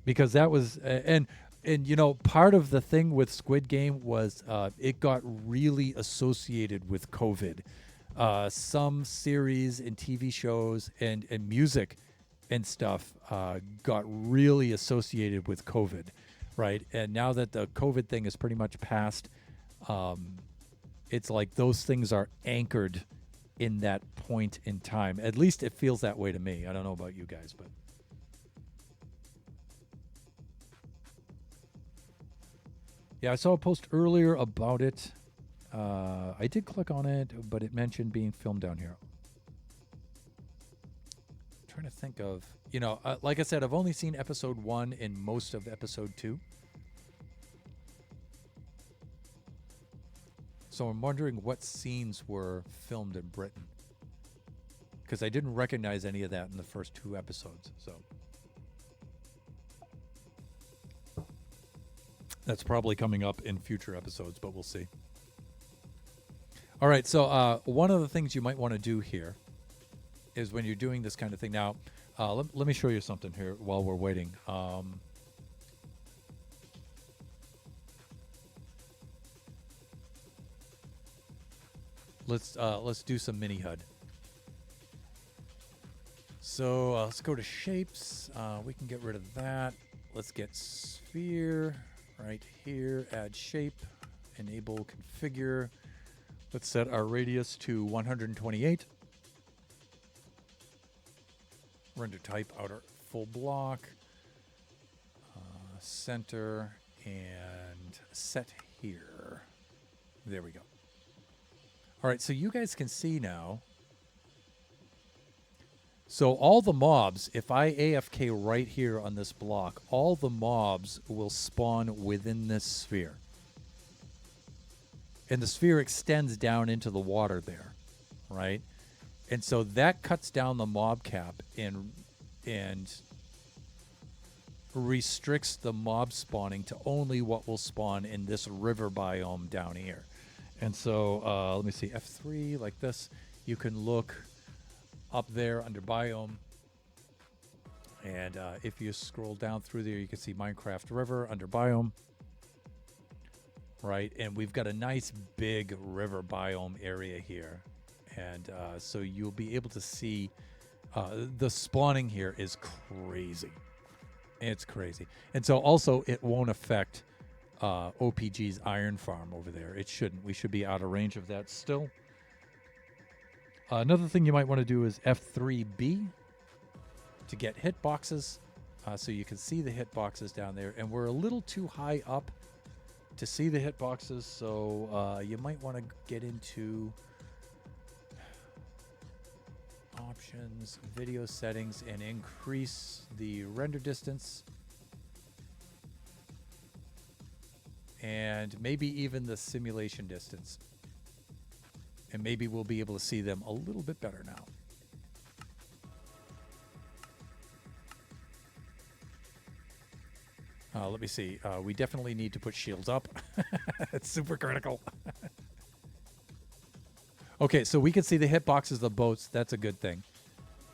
Because that was... and you know, part of the thing with Squid Game was it got really associated with COVID. Some series and TV shows and music and stuff got really associated with COVID, right? And now that the COVID thing is pretty much past, it's like those things are anchored in that point in time. At least it feels that way to me. I don't know about you guys, but... yeah, I saw a post earlier about it. I did click on it, but it mentioned being filmed down here. Trying to think of, you know, like I said, I've only seen episode 1 and most of episode 2. So I'm wondering what scenes were filmed in Britain. Because I didn't recognize any of that in the first 2 episodes, so... that's probably coming up in future episodes, but we'll see. All right, so one of the things you might want to do here is when you're doing this kind of thing. Now, let me show you something here while we're waiting. Let's do some mini HUD. So let's go to shapes. We can get rid of that. Let's get sphere. Right here, add shape, enable configure. Let's set our radius to 128. Render type outer full block. Center and set here. There we go. All right, so you guys can see now. So all the mobs, if I AFK right here on this block, all the mobs will spawn within this sphere. And the sphere extends down into the water there, right? And so that cuts down the mob cap and restricts the mob spawning to only what will spawn in this river biome down here. And so let me see, F3 like this. You can look up there under biome. And if you scroll down through there, you can see Minecraft River under biome. Right, and we've got a nice big river biome area here. And so you'll be able to see the spawning here is crazy. It's crazy. And so also it won't affect OPG's iron farm over there. It shouldn't. We should be out of range of that still. Another thing you might want to do is F3B to get hitboxes. So you can see the hitboxes down there. And we're a little too high up to see the hitboxes. So you might want to get into options, video settings, and increase the render distance. And maybe even the simulation distance. And maybe we'll be able to see them a little bit better now. Let me see. We definitely need to put shields up. It's super critical. Okay, so we can see the hitboxes of the boats. That's a good thing.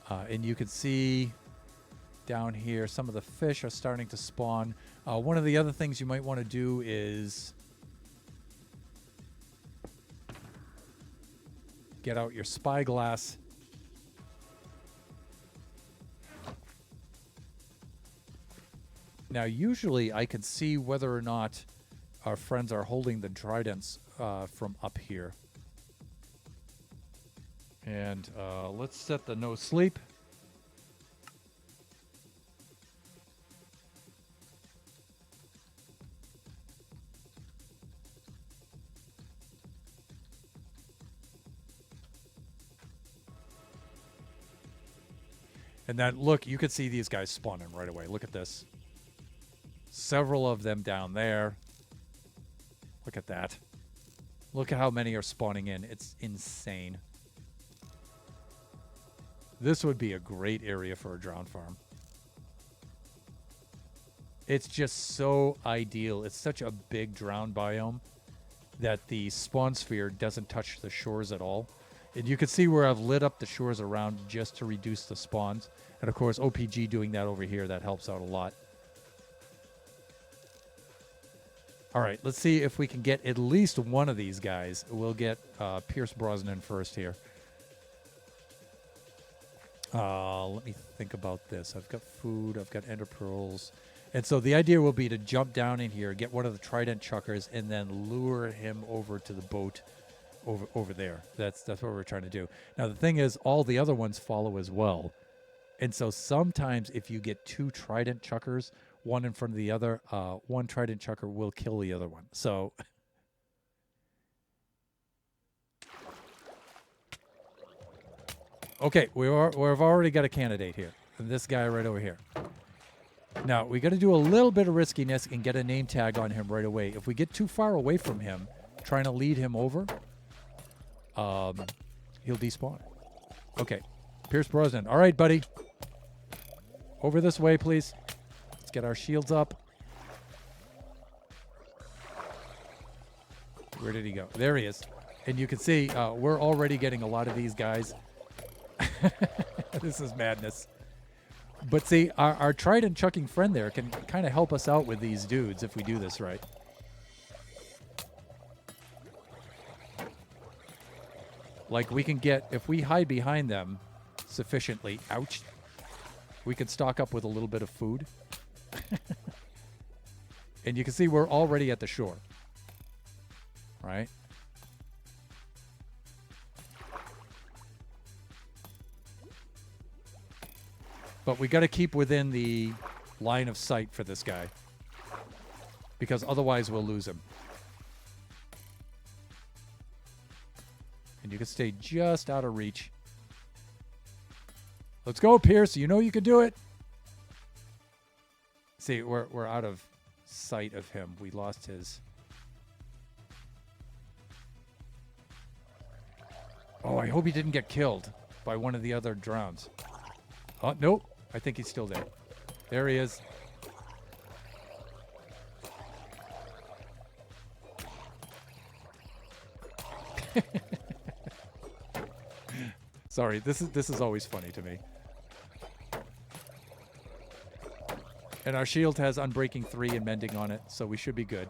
And you can see down here some of the fish are starting to spawn. One of the other things you might want to do is get out your spyglass. Now, usually I can see whether or not our friends are holding the tridents from up here. And let's set the no sleep. And then, look, you can see these guys spawning right away. Look at this. Several of them down there. Look at that. Look at how many are spawning in. It's insane. This would be a great area for a drown farm. It's just so ideal. It's such a big drown biome that the spawn sphere doesn't touch the shores at all. And you can see where I've lit up the shores around just to reduce the spawns. And of course, OPG doing that over here, that helps out a lot. All right, let's see if we can get at least one of these guys. We'll get Pierce Brosnan first here. Let me think about this. I've got food. I've got ender pearls. And so the idea will be to jump down in here, get one of the trident chuckers, and then lure him over to the boat over there. That's what we're trying to do. Now, the thing is, all the other ones follow as well. And so sometimes if you get two trident chuckers, one in front of the other, one trident chucker will kill the other one. So... Okay, we've already got a candidate here. This guy right over here. Now, we got to do a little bit of riskiness and get a name tag on him right away. If we get too far away from him, trying to lead him over, he'll despawn. Okay, Pierce Brosnan. All right, buddy. Over this way, please. Let's get our shields up. Where did he go? There he is. And you can see we're already getting a lot of these guys. This is madness. But see, our trident chucking friend there can kind of help us out with these dudes if we do this right. Like we can get, if we hide behind them sufficiently, ouch, we can stock up with a little bit of food. And you can see we're already at the shore. Right? But we got to keep within the line of sight for this guy. Because otherwise we'll lose him. And you can stay just out of reach. Let's go, Pierce. You know you can do it. See, we're out of sight of him. We lost his... Oh, I hope he didn't get killed. by one of the other drowns. Oh, nope. I think he's still there. There he is. Sorry, this is always funny to me. And our shield has Unbreaking 3 and Mending on it, so we should be good.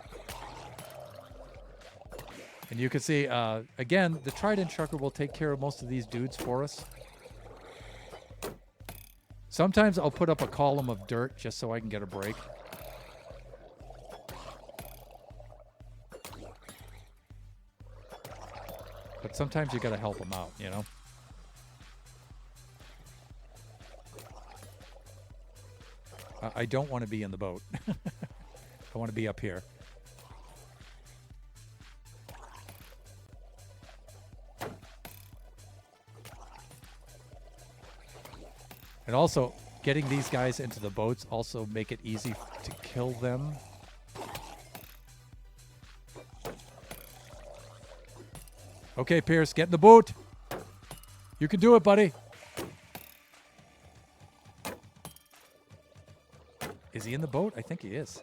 And you can see, again, the Trident Trucker will take care of most of these dudes for us. Sometimes I'll put up a column of dirt just so I can get a break. But sometimes you gotta help them out, you know? I don't want to be in the boat. I want to be up here. And also, getting these guys into the boats also make it easy to kill them. Okay, Pierce, get in the boat. You can do it, buddy. Is he in the boat? I think he is.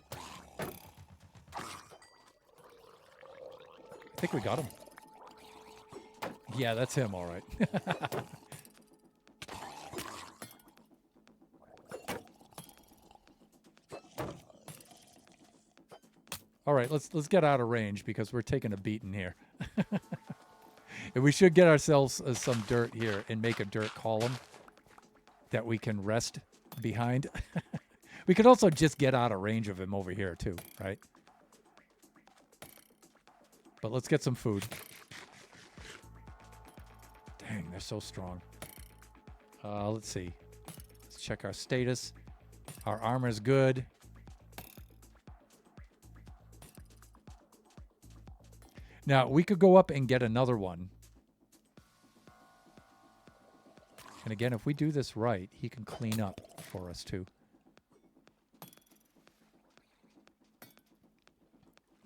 I think we got him. Yeah, that's him, all right. All right, let's get out of range because we're taking a beating here. And we should get ourselves some dirt here and make a dirt column that we can rest behind. We could also just get out of range of him over here too, right? But let's get some food. Dang, they're so strong. Let's see. Let's check our status. Our armor's good. Now, we could go up and get another one. And again, if we do this right, he can clean up for us too.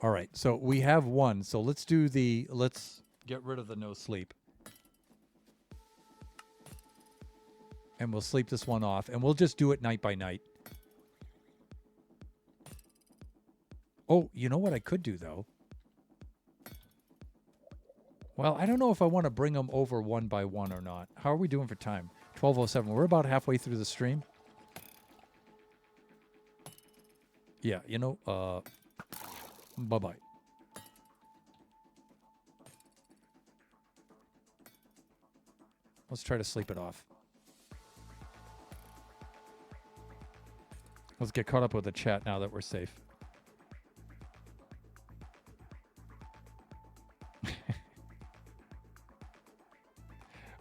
All right, so we have one. So let's get rid of the no sleep. And we'll sleep this one off. And we'll just do it night by night. Oh, you know what I could do, though? Well, I don't know if I want to bring them over one by one or not. How are we doing for time? 12:07. We're about halfway through the stream. Yeah, you know, bye-bye. Let's try to sleep it off. Let's get caught up with the chat now that we're safe.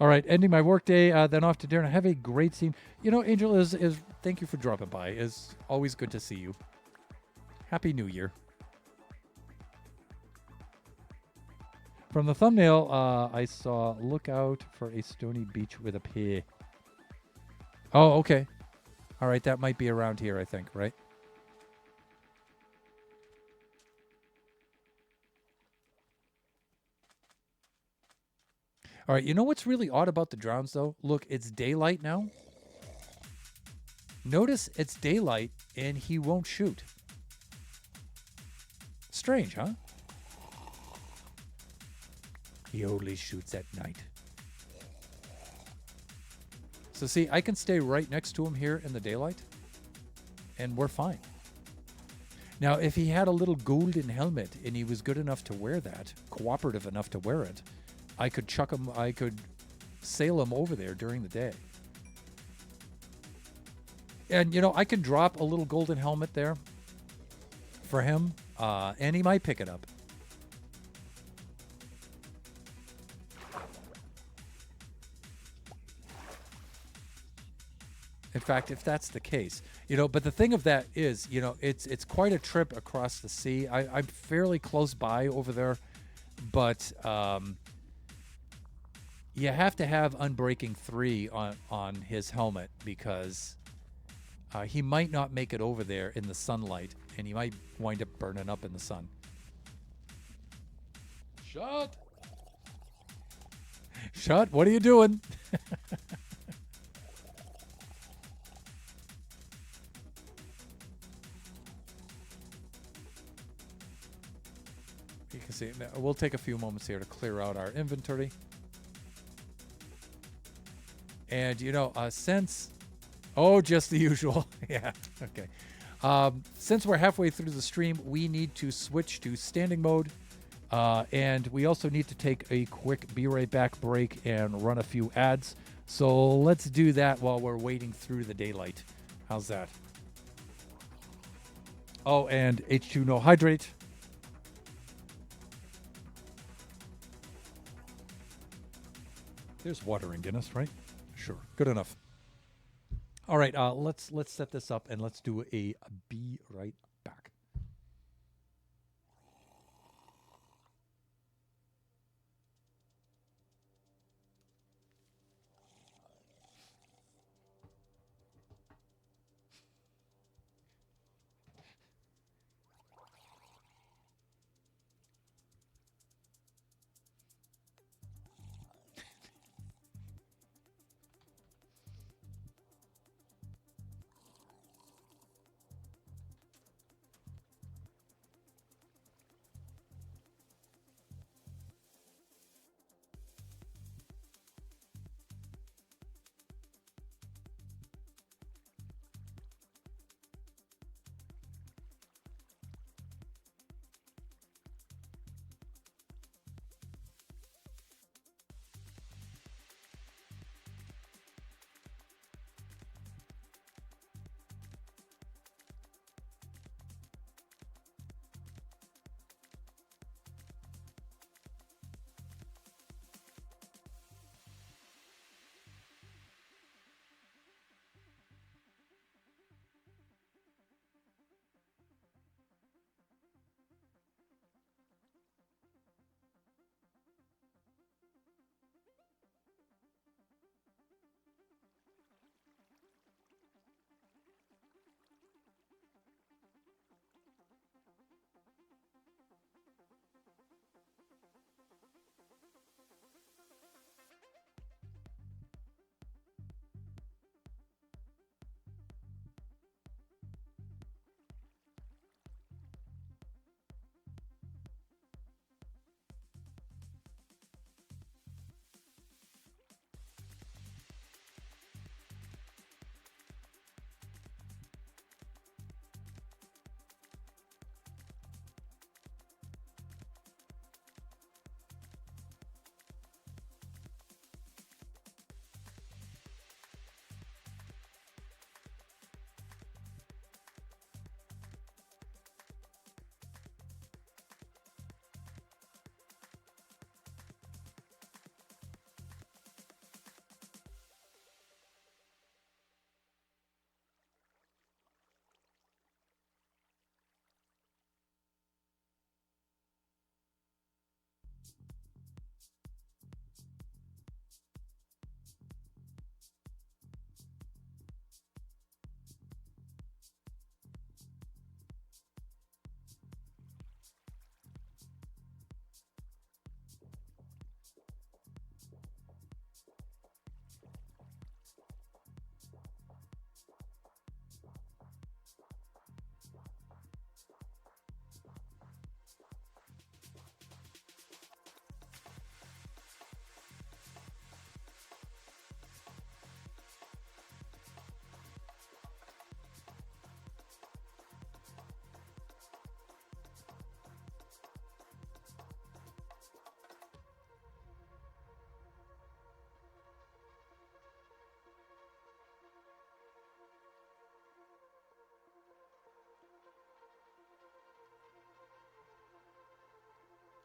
All right, ending my workday, then off to dinner. Have a great scene. You know, Angel, is thank you for dropping by. It's always good to see you. Happy New Year. From the thumbnail, I saw, look out for a stony beach with a pier. Oh, okay. All right, that might be around here, I think, right? All right, you know what's really odd about the drowns, though? Look, it's daylight now. Notice it's daylight, and he won't shoot. Strange, huh? He only shoots at night. So see, I can stay right next to him here in the daylight, and we're fine. Now, if he had a little golden helmet, and he was good enough to wear that, cooperative enough to wear it, I could chuck him, I could sail him over there during the day. And, you know, I could drop a little golden helmet there for him, and he might pick it up. In fact, if that's the case, you know, but the thing of that is, you know, it's quite a trip across the sea. I'm fairly close by over there, but you have to have Unbreaking 3 on his helmet because he might not make it over there in the sunlight, and he might wind up burning up in the sun. Shut! Shut, what are you doing? You can see, we'll take a few moments here to clear out our inventory. And, you know, since, just the usual. Yeah, okay. Since we're halfway through the stream, we need to switch to standing mode. And we also need to take a quick be right back break and run a few ads. So let's do that while we're waiting through the daylight. How's that? Oh, and H2 no hydrate. There's water in Guinness, right? Sure, good enough. All right, let's set this up and let's do a be right back.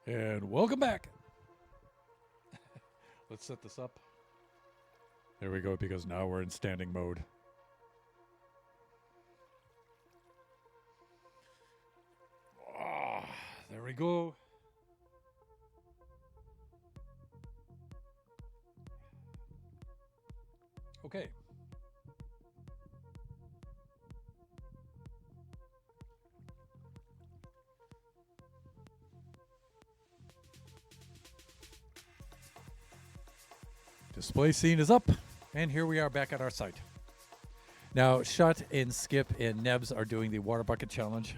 And welcome back. Let's set this up. There we go, because now we're in standing mode. There we go. Okay. Just Display scene is up, and here we are back at our site. Now, Shut and Skip and Nebs are doing the water bucket challenge.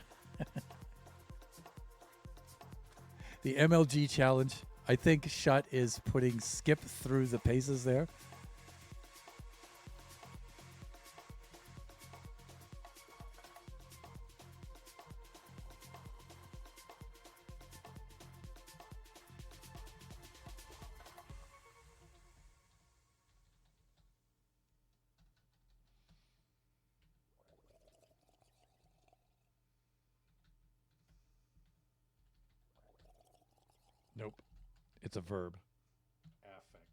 The MLG challenge. I think Shut is putting Skip through the paces there. Nope. It's a verb. Affect.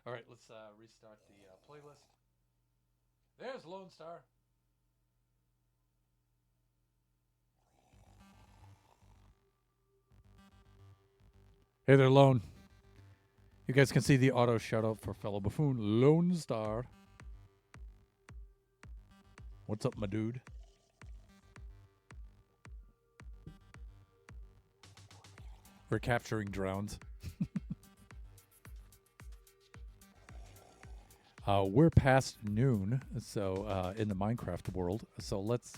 All right, let's restart the playlist. There's Lone Star. Hey there, Lone. You guys can see the auto shout-out for fellow buffoon, Lone Star. What's up, my dude? We're capturing drowns. We're past noon, so in the Minecraft world. So let's...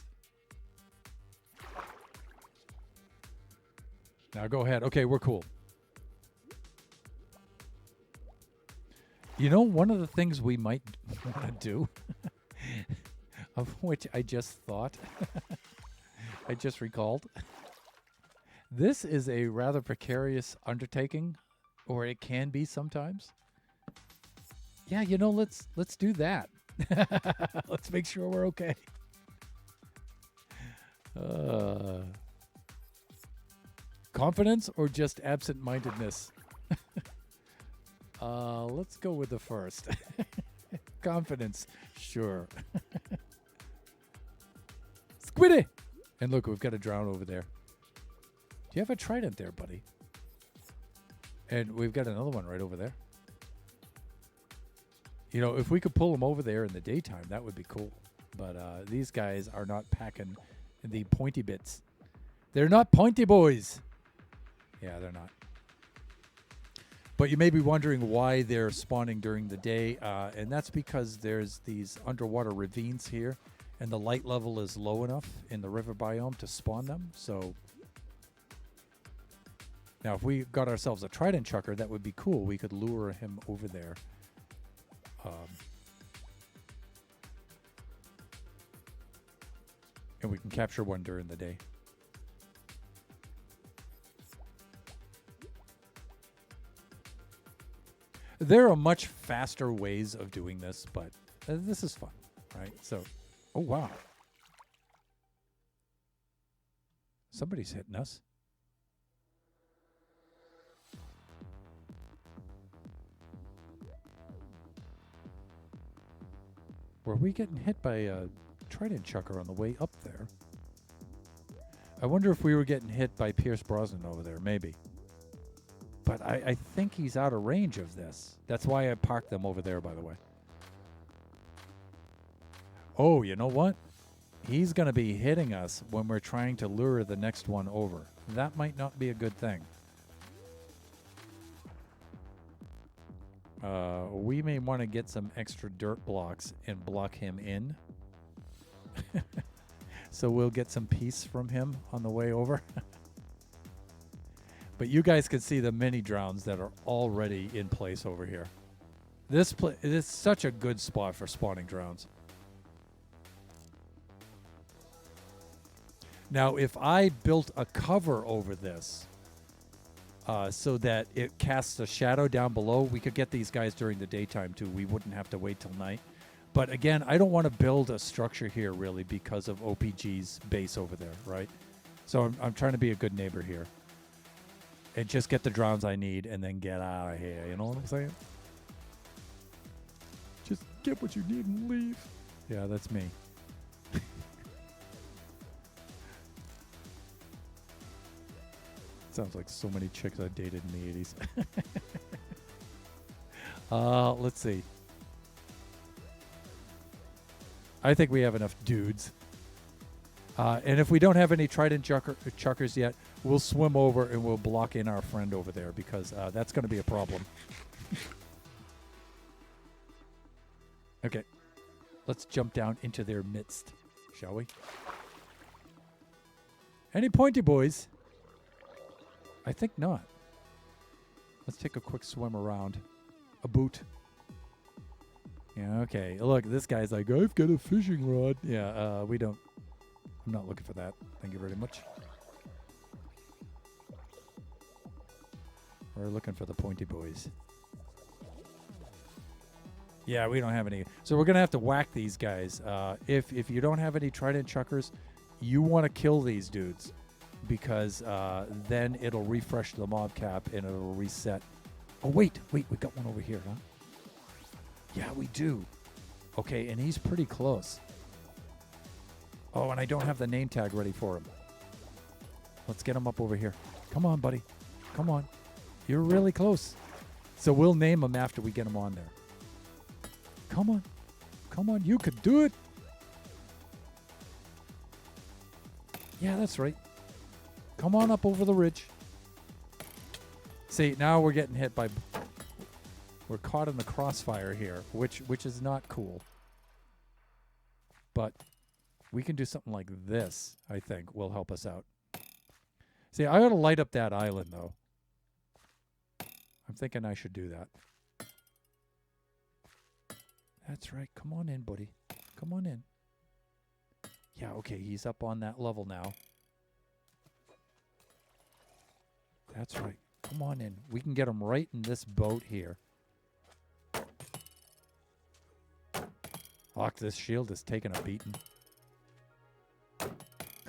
Now go ahead. Okay, we're cool. You know, one of the things we might want to do, of which I just thought, I just recalled, this is a rather precarious undertaking, or it can be sometimes. Yeah, you know, let's do that. Let's make sure we're okay. Confidence or just absent-mindedness? Let's go with the first. Confidence, sure. Squiddy! And look, we've got a drown over there. Do you have a trident there, buddy? And we've got another one right over there. You know, if we could pull them over there in the daytime, that would be cool. But these guys are not packing the pointy bits. They're not pointy boys. Yeah, they're not. But you may be wondering why they're spawning during the day, and that's because there's these underwater ravines here, and the light level is low enough in the river biome to spawn them. So now if we got ourselves a trident chucker, that would be cool. We could lure him over there. And we can capture one during the day. There are much faster ways of doing this, but this is fun, right? So, oh, wow. Somebody's hitting us. Were we getting hit by a trident chucker on the way up there? I wonder if we were getting hit by Pierce Brosnan over there, maybe. But I think he's out of range of this. That's why I parked them over there, by the way. Oh, you know what? He's going to be hitting us when we're trying to lure the next one over. That might not be a good thing. We may want to get some extra dirt blocks and block him in. So we'll get some peace from him on the way over. But you guys can see the mini drowns that are already in place over here. This is such a good spot for spawning drowns. Now, if I built a cover over this so that it casts a shadow down below, we could get these guys during the daytime too. We wouldn't have to wait till night. But again, I don't want to build a structure here really because of OPG's base over there, right? So I'm trying to be a good neighbor here. And just get the drowns I need and then get out of here. You know what I'm saying? Just get what you need and leave. Yeah, that's me. Sounds like so many chicks I dated in the 80s. Let's see. I think we have enough dudes. And if we don't have any trident chuckers yet, we'll swim over and we'll block in our friend over there because that's going to be a problem. Okay. Let's jump down into their midst, shall we? Any pointy boys? I think not. Let's take a quick swim around. A boot. Yeah, okay. Look, this guy's like, I've got a fishing rod. Yeah, we don't. I'm not looking for that. Thank you very much. We're looking for the pointy boys. Yeah, we don't have any. So we're going to have to whack these guys. If you don't have any trident chuckers, you want to kill these dudes because then it'll refresh the mob cap and it'll reset. Oh, wait. We got one over here, huh? Yeah, we do. Okay, and he's pretty close. Oh, and I don't have the name tag ready for him. Let's get him up over here. Come on, buddy. Come on. You're really close. So we'll name him after we get him on there. Come on. Come on. You could do it. Yeah, that's right. Come on up over the ridge. See, now we're getting hit by... We're caught in the crossfire here, which is not cool. But we can do something like this, I think, will help us out. See, I ought to light up that island, though. I'm thinking I should do that. That's right. Come on in, buddy. Come on in. Yeah, okay, he's up on that level now. That's right. Come on in. We can get him right in this boat here. Fuck, this shield is taking a beating.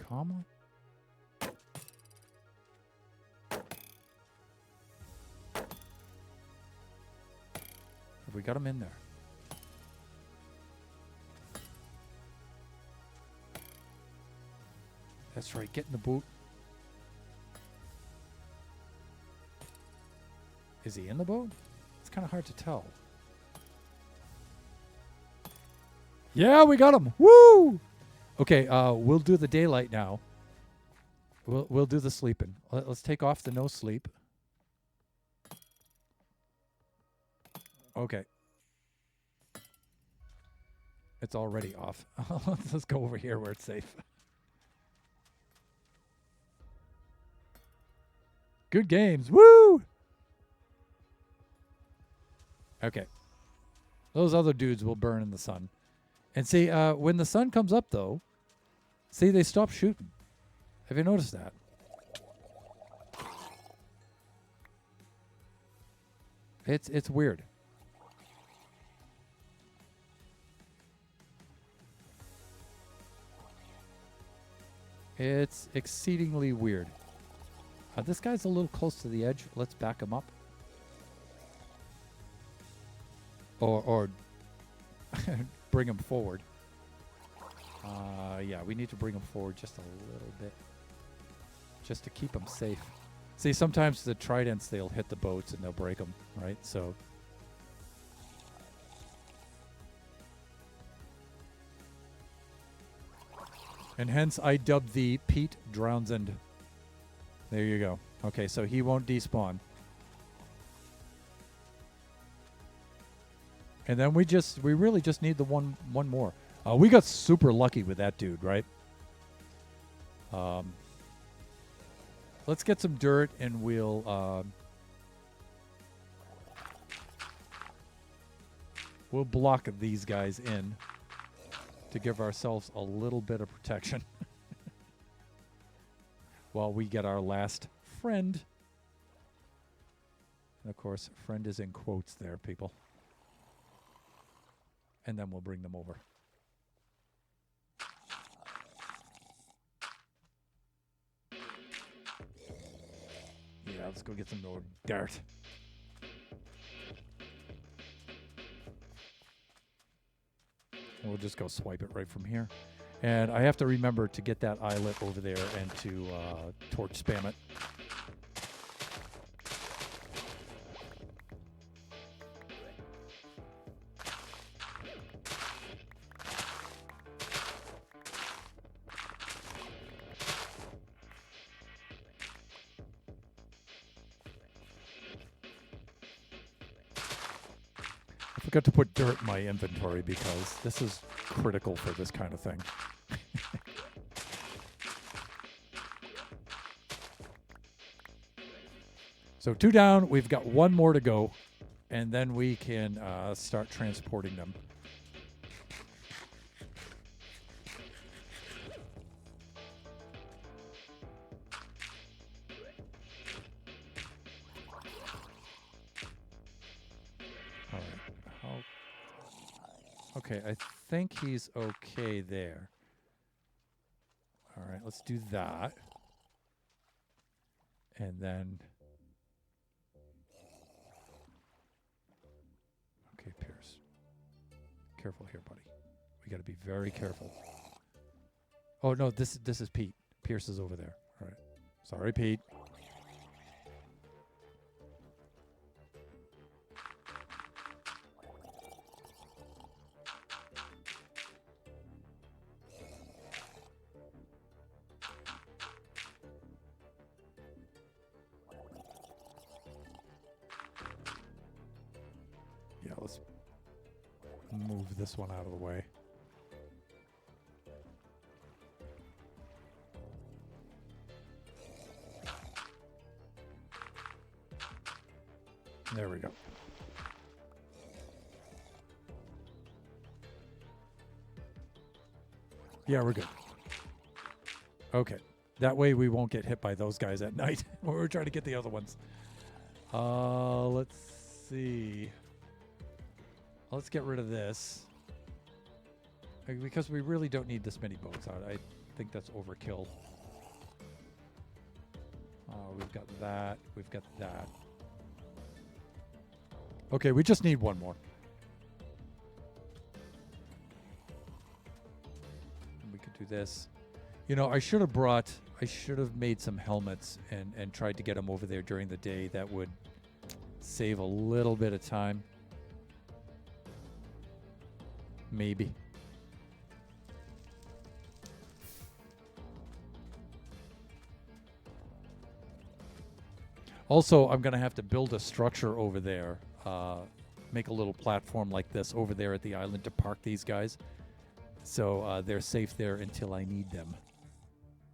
Come on. Have we got him in there? That's right, get in the boot. Is he in the boat? It's kind of hard to tell. Yeah, we got him. Woo! Okay, we'll do the daylight now. We'll do the sleeping. Let's take off the no sleep. Okay. It's already off. Let's go over here where it's safe. Good games. Woo! Okay. Those other dudes will burn in the sun. And see, when the sun comes up, though, see, they stop shooting. Have you noticed that? It's weird. It's exceedingly weird. This guy's a little close to the edge. Let's back him up. Or bring him forward. Yeah, we need to bring him forward just a little bit. Just to keep him safe. See, sometimes the tridents, they'll hit the boats and they'll break them, right? So... And hence, I dubbed thee Pete Drownsend. There you go. Okay, so he won't despawn. And then we really just need the one more. We got super lucky with that dude, right? Let's get some dirt and we'll block these guys in to give ourselves a little bit of protection while we get our last friend. And of course, friend is in quotes there, people. And then we'll bring them over. Yeah, let's go get some more dirt. We'll just go swipe it right from here. And I have to remember to get that eyelet over there and to torch spam it. got to put dirt in my inventory because this is critical for this kind of thing. So 2 down, we've got 1 more to go, and then we can start transporting them. All right. Okay, I think he's okay there. All right, let's do that. And then... Okay, Pierce. Careful here, buddy. We got to be very careful. Oh, no, this is Pete. Pierce is over there. All right. Sorry, Pete. Yeah, let's move this one out of the way. There we go. Yeah, we're good. Okay. That way we won't get hit by those guys at night when we're trying to get the other ones. Let's see. Let's get rid of this. Because we really don't need this many boats out. I think that's overkill. We've got that. We've got that. Okay, we just need 1 more. And we could do this. You know, I should have made some helmets and tried to get them over there during the day. That would save a little bit of time. Maybe. Also, I'm going to have to build a structure over there. Make a little platform like this over there at the island to park these guys. So they're safe there until I need them.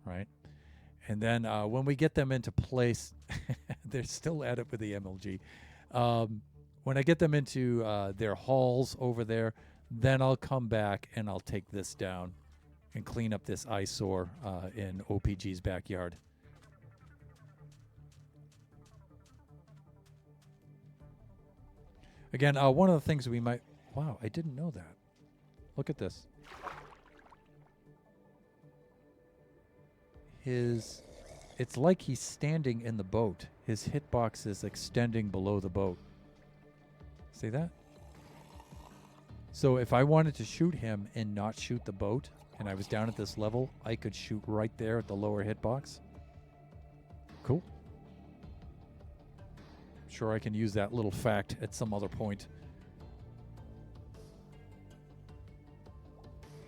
Right? And then when we get them into place, they're still at it with the MLG. When I get them into their halls over there, then I'll come back and I'll take this down and clean up this eyesore in OPG's backyard. Again, one of the things we might... Wow, I didn't know that. Look at this. It's like he's standing in the boat. His hitbox is extending below the boat. See that? So if I wanted to shoot him and not shoot the boat, and I was down at this level, I could shoot right there at the lower hitbox. Cool. Sure, I can use that little fact at some other point.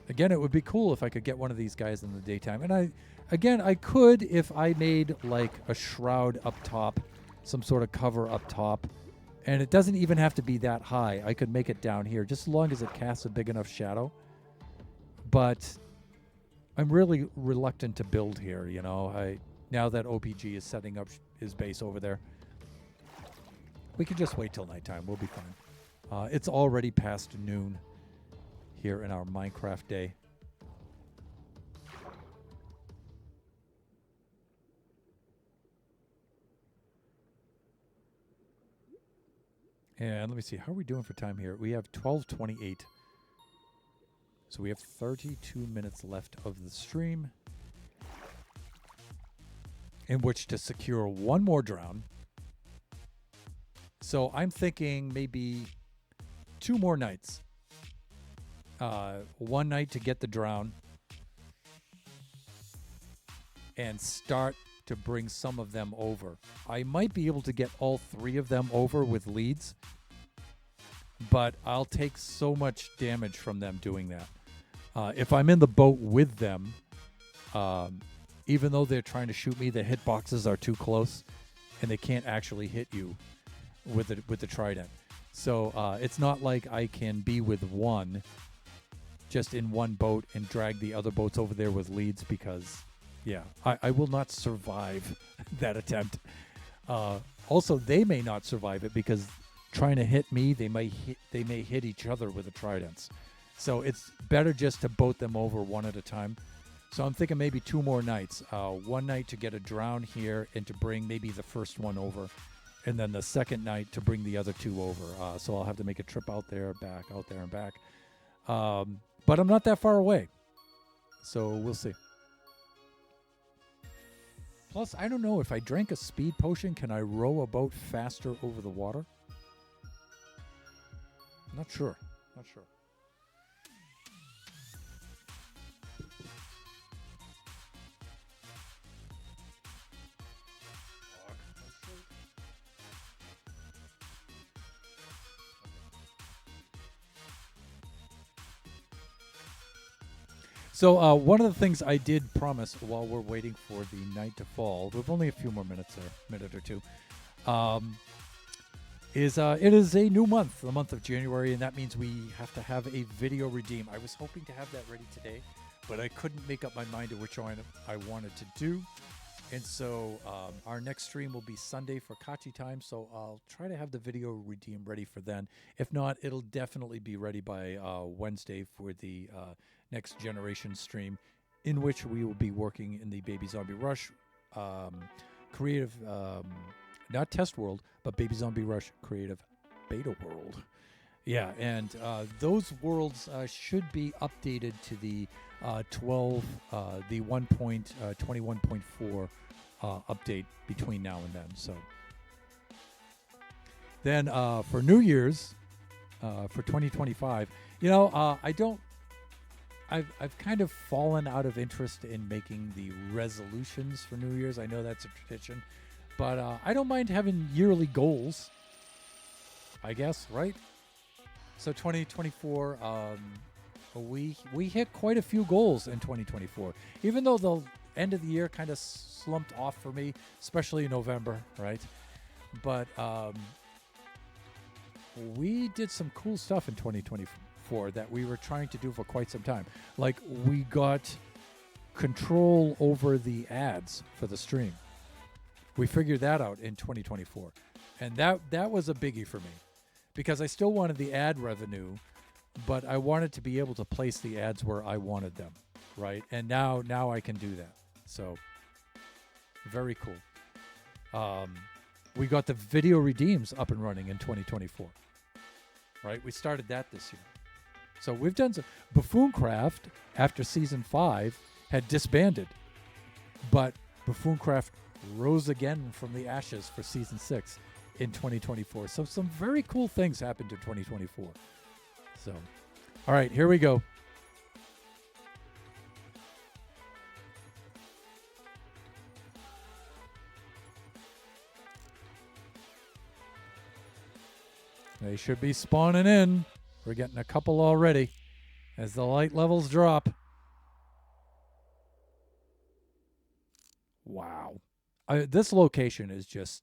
Again, it would be cool if I could get one of these guys in the daytime. And I could if I made like a shroud up top, some sort of cover up top. And it doesn't even have to be that high. I could make it down here, just as long as it casts a big enough shadow. But I'm really reluctant to build here, you know. Now that OPG is setting up his base over there. We can just wait till nighttime. We'll be fine. It's already past noon here in our Minecraft day. And let me see. How are we doing for time here? We have 12:28. So we have 32 minutes left of the stream in which to secure 1 more drown. So I'm thinking maybe 2 more nights. 1 night to get the drown and start to bring some of them over. I might be able to get all 3 of them over with leads, but I'll take so much damage from them doing that. If I'm in the boat with them, even though they're trying to shoot me, the hitboxes are too close and they can't actually hit you with the trident. So it's not like I can be with one, just in one boat, and drag the other boats over there with leads because, yeah, I will not survive that attempt. Also, they may not survive it because trying to hit me, they may hit each other with the tridents. So it's better just to boat them over one at a time. So I'm thinking maybe 2 more nights. One night to get a drown here and to bring maybe the first one over. And then the second night to bring the other 2 over. So I'll have to make a trip out there, back, out there, and back. But I'm not that far away. So we'll see. Plus, I don't know, if I drank a speed potion, can I row a boat faster over the water? Not sure. Not sure. So one of the things I did promise while we're waiting for the night to fall, we've only a few more minutes there, minute or two, is it is a new month, the month of January, and that means we have to have a video redeem. I was hoping to have that ready today, but I couldn't make up my mind to which one I wanted to do. And so our next stream will be Sunday for Kachi time, so I'll try to have the video redeem ready for then. If not, it'll definitely be ready by Wednesday for the next generation stream, in which we will be working in the Baby Zombie Rush creative, not test world, but Baby Zombie Rush creative beta world. Yeah, and those worlds should be updated to the the 1.21.4 update between now and then. So then for New Year's, for 2025, I've kind of fallen out of interest in making the resolutions for New Year's. I know that's a tradition, but I don't mind having yearly goals, I guess, right? So 2024, we hit quite a few goals in 2024, even though the end of the year kind of slumped off for me, especially in November, right? But we did some cool stuff in 2024 that we were trying to do for quite some time. Like, we got control over the ads for the stream. We figured that out in 2024. And that was a biggie for me, because I still wanted the ad revenue, but I wanted to be able to place the ads where I wanted them, right? And now I can do that. So very cool. We got the video redeems up and running in 2024, right? We started that this year. So we've done some. Buffooncraft, after Season 5, had disbanded, but Buffooncraft rose again from the ashes for Season 6 in 2024. So some very cool things happened in 2024. So, all right, here we go. They should be spawning in. We're getting a couple already as the light levels drop. Wow. This location is just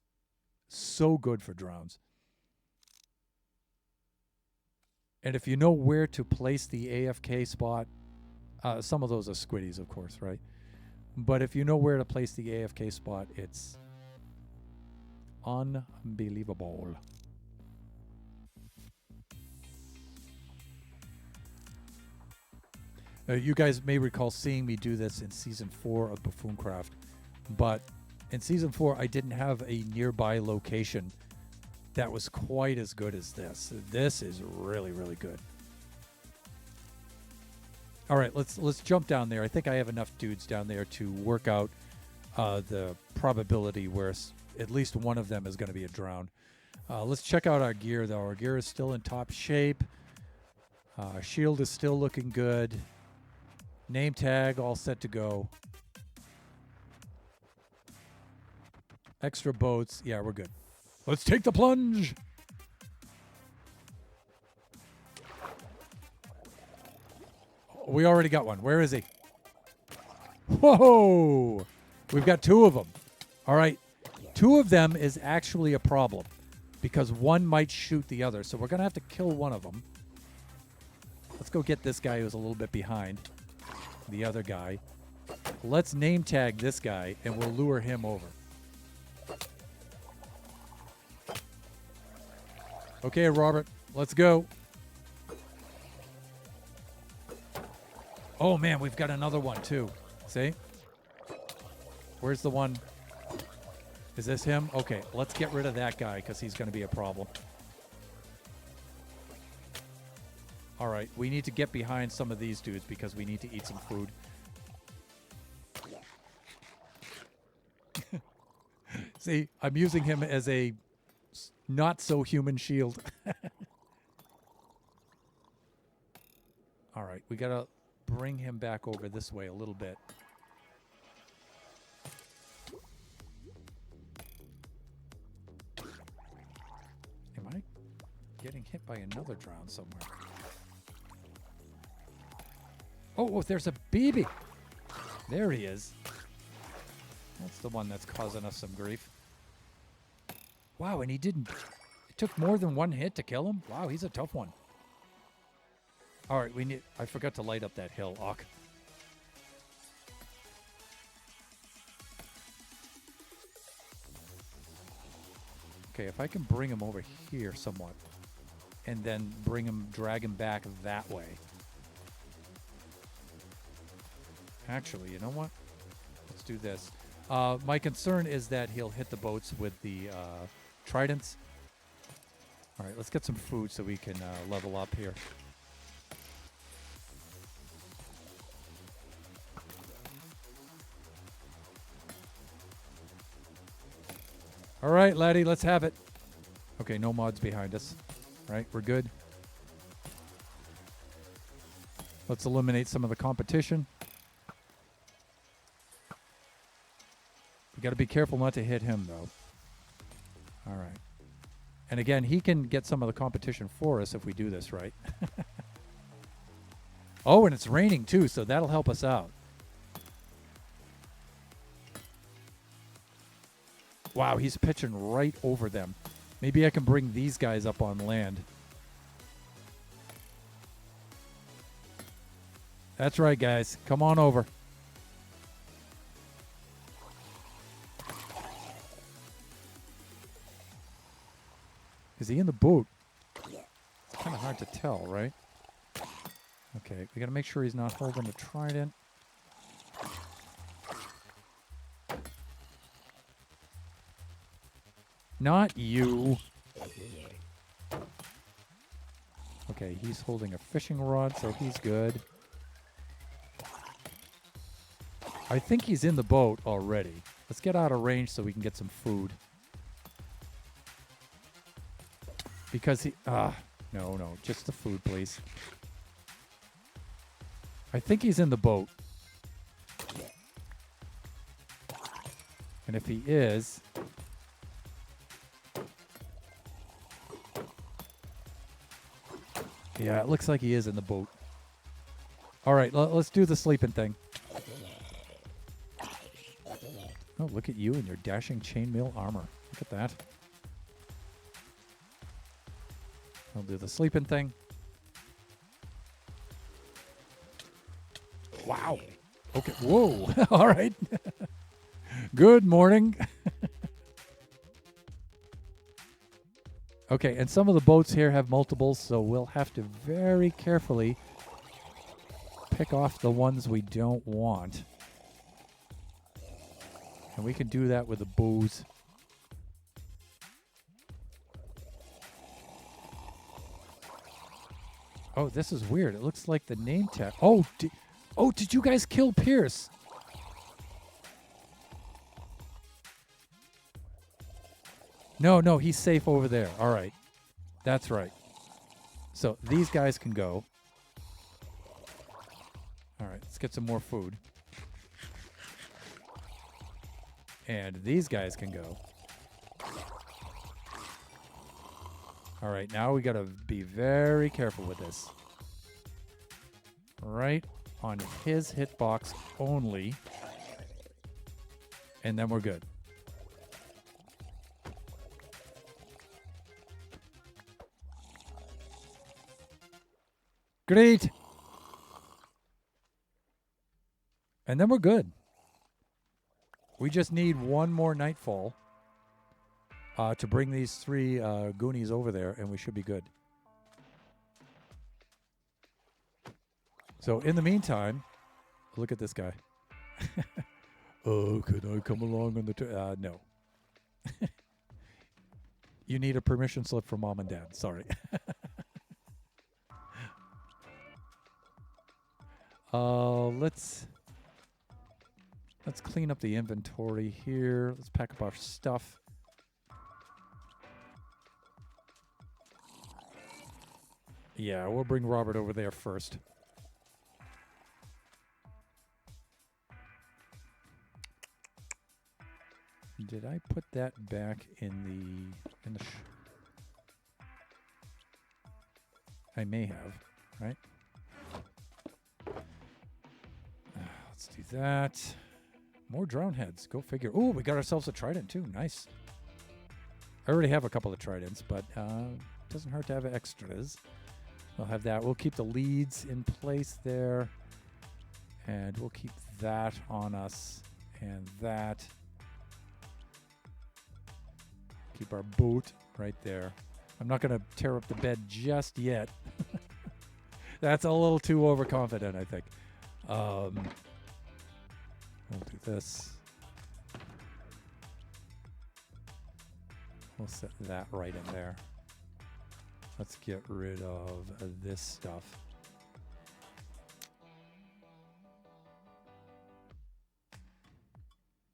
so good for drones. And if you know where to place the AFK spot, some of those are squiddies, of course, right? But if you know where to place the AFK spot, it's unbelievable. You guys may recall seeing me do this in Season 4 of Buffooncraft, but in Season 4, I didn't have a nearby location that was quite as good as this. This is really, really good. All right, let's jump down there. I think I have enough dudes down there to work out the probability where at least one of them is going to be a drown. Let's check out our gear, though. Our gear is still in top shape. Shield is still looking good. Name tag all set to go. Extra boats. Yeah, we're good. Let's take the plunge. We already got one. Where is he? Whoa! We've got 2 of them. All right. 2 of them is actually a problem. because one might shoot the other. So we're going to have to kill one of them. Let's go get this guy who's a little bit behind the other guy. Let's name tag this guy, and we'll lure him over. Okay, Robert, let's go. Oh, man, we've got another one, too. See? Where's the one? Is this him? Okay, let's get rid of that guy because he's going to be a problem. All right, we need to get behind some of these dudes because we need to eat some food. See, I'm using him as a not-so-human shield. All right, we got to bring him back over this way a little bit. Am I getting hit by another drown somewhere? Oh, there's a BB. There he is. That's the one that's causing us some grief. Wow, and he didn't... It took more than one hit to kill him? Wow, he's a tough one. All right, we need... I forgot to light up that hill, Ock. Okay, if I can bring him over here somewhat, and then drag him back that way. Actually, you know what? Let's do this. My concern is that he'll hit the boats with the tridents. All right, let's get some food so we can level up here. All right, laddie, let's have it. Okay, no mods behind us. All right, we're good. Let's eliminate some of the competition. We got to be careful not to hit him, though. All right. And again, he can get some of the competition for us if we do this right. Oh, and it's raining, too, so that'll help us out. Wow, he's pitching right over them. Maybe I can bring these guys up on land. That's right, guys. Come on over. Is he in the boat? It's kind of hard to tell, right? Okay, we got to make sure he's not holding a trident. Not you. Okay, he's holding a fishing rod, so he's good. I think he's in the boat already. Let's get out of range so we can get some food. Because he... no, just the food, please. I think he's in the boat. And if he is... Yeah, it looks like he is in the boat. All right, let's do the sleeping thing. Oh, look at you and your dashing chainmail armor. Look at that. I'll do the sleeping thing. Wow. Okay. Whoa. All right. Good morning. Okay, and some of the boats here have multiples, so we'll have to very carefully pick off the ones we don't want. And we can do that with the booze. Oh, this is weird. It looks like the name tag. Oh, did you guys kill Pierce? No, he's safe over there. All right. That's right. So these guys can go. All right, let's get some more food. And these guys can go. All right, now we got to be very careful with this. Right on his hitbox only. And then we're good. Great. And then we're good. We just need one more nightfall to bring these 3 Goonies over there, and we should be good. So in the meantime, look at this guy. Oh, could I come along on the... no. You need a permission slip from mom and dad. Sorry. Let's clean up the inventory here. Let's pack up our stuff. Yeah, we'll bring Robert over there first. Did I put that back in the I may have, right? Let's do that. More drone heads. Go figure. Oh, we got ourselves a trident too. Nice. I already have a couple of tridents, but doesn't hurt to have extras. We'll have that. We'll keep the leads in place there. And we'll keep that on us. And that. Keep our boot right there. I'm not going to tear up the bed just yet. That's a little too overconfident, I think. We'll do this. We'll set that right in there. Let's get rid of this stuff.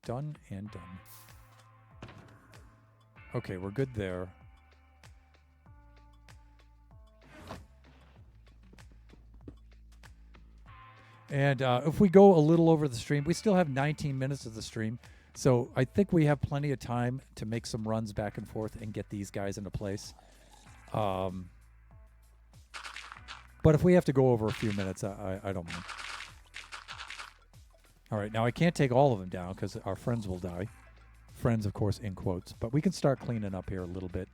Done and done. Okay, we're good there. And if we go a little over the stream, we still have 19 minutes of the stream. So I think we have plenty of time to make some runs back and forth and get these guys into place. But if we have to go over a few minutes, I don't mind. All right, now I can't take all of them down because our friends will die. Friends, of course, in quotes. But we can start cleaning up here a little bit.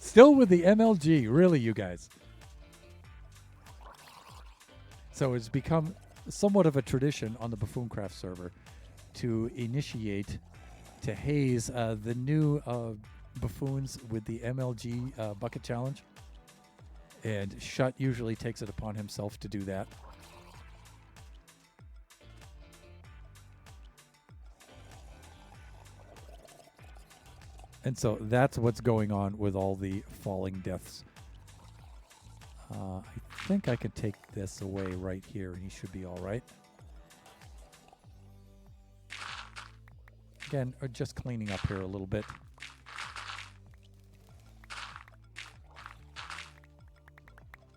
Still with the MLG, really, you guys. So it's become somewhat of a tradition on the Buffooncraft server to initiate, to haze the new buffoons with the MLG bucket challenge. And Shut usually takes it upon himself to do that. And so that's what's going on with all the falling deaths. I think I can take this away right here, and he should be all right. Again, just cleaning up here a little bit.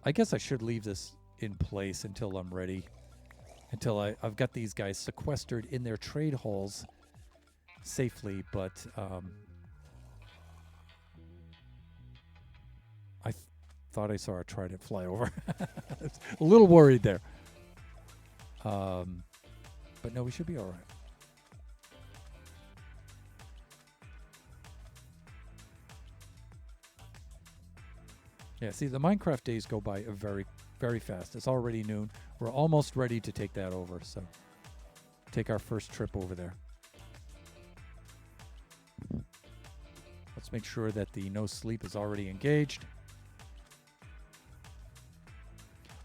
I guess I should leave this in place until I'm ready. Until I've got these guys sequestered in their trade halls safely, but... I thought I saw a trident fly over. A little worried there. But no, we should be all right. Yeah, see, the Minecraft days go by very, very fast. It's already noon. We're almost ready to take that over, so take our first trip over there. Let's make sure that the no sleep is already engaged.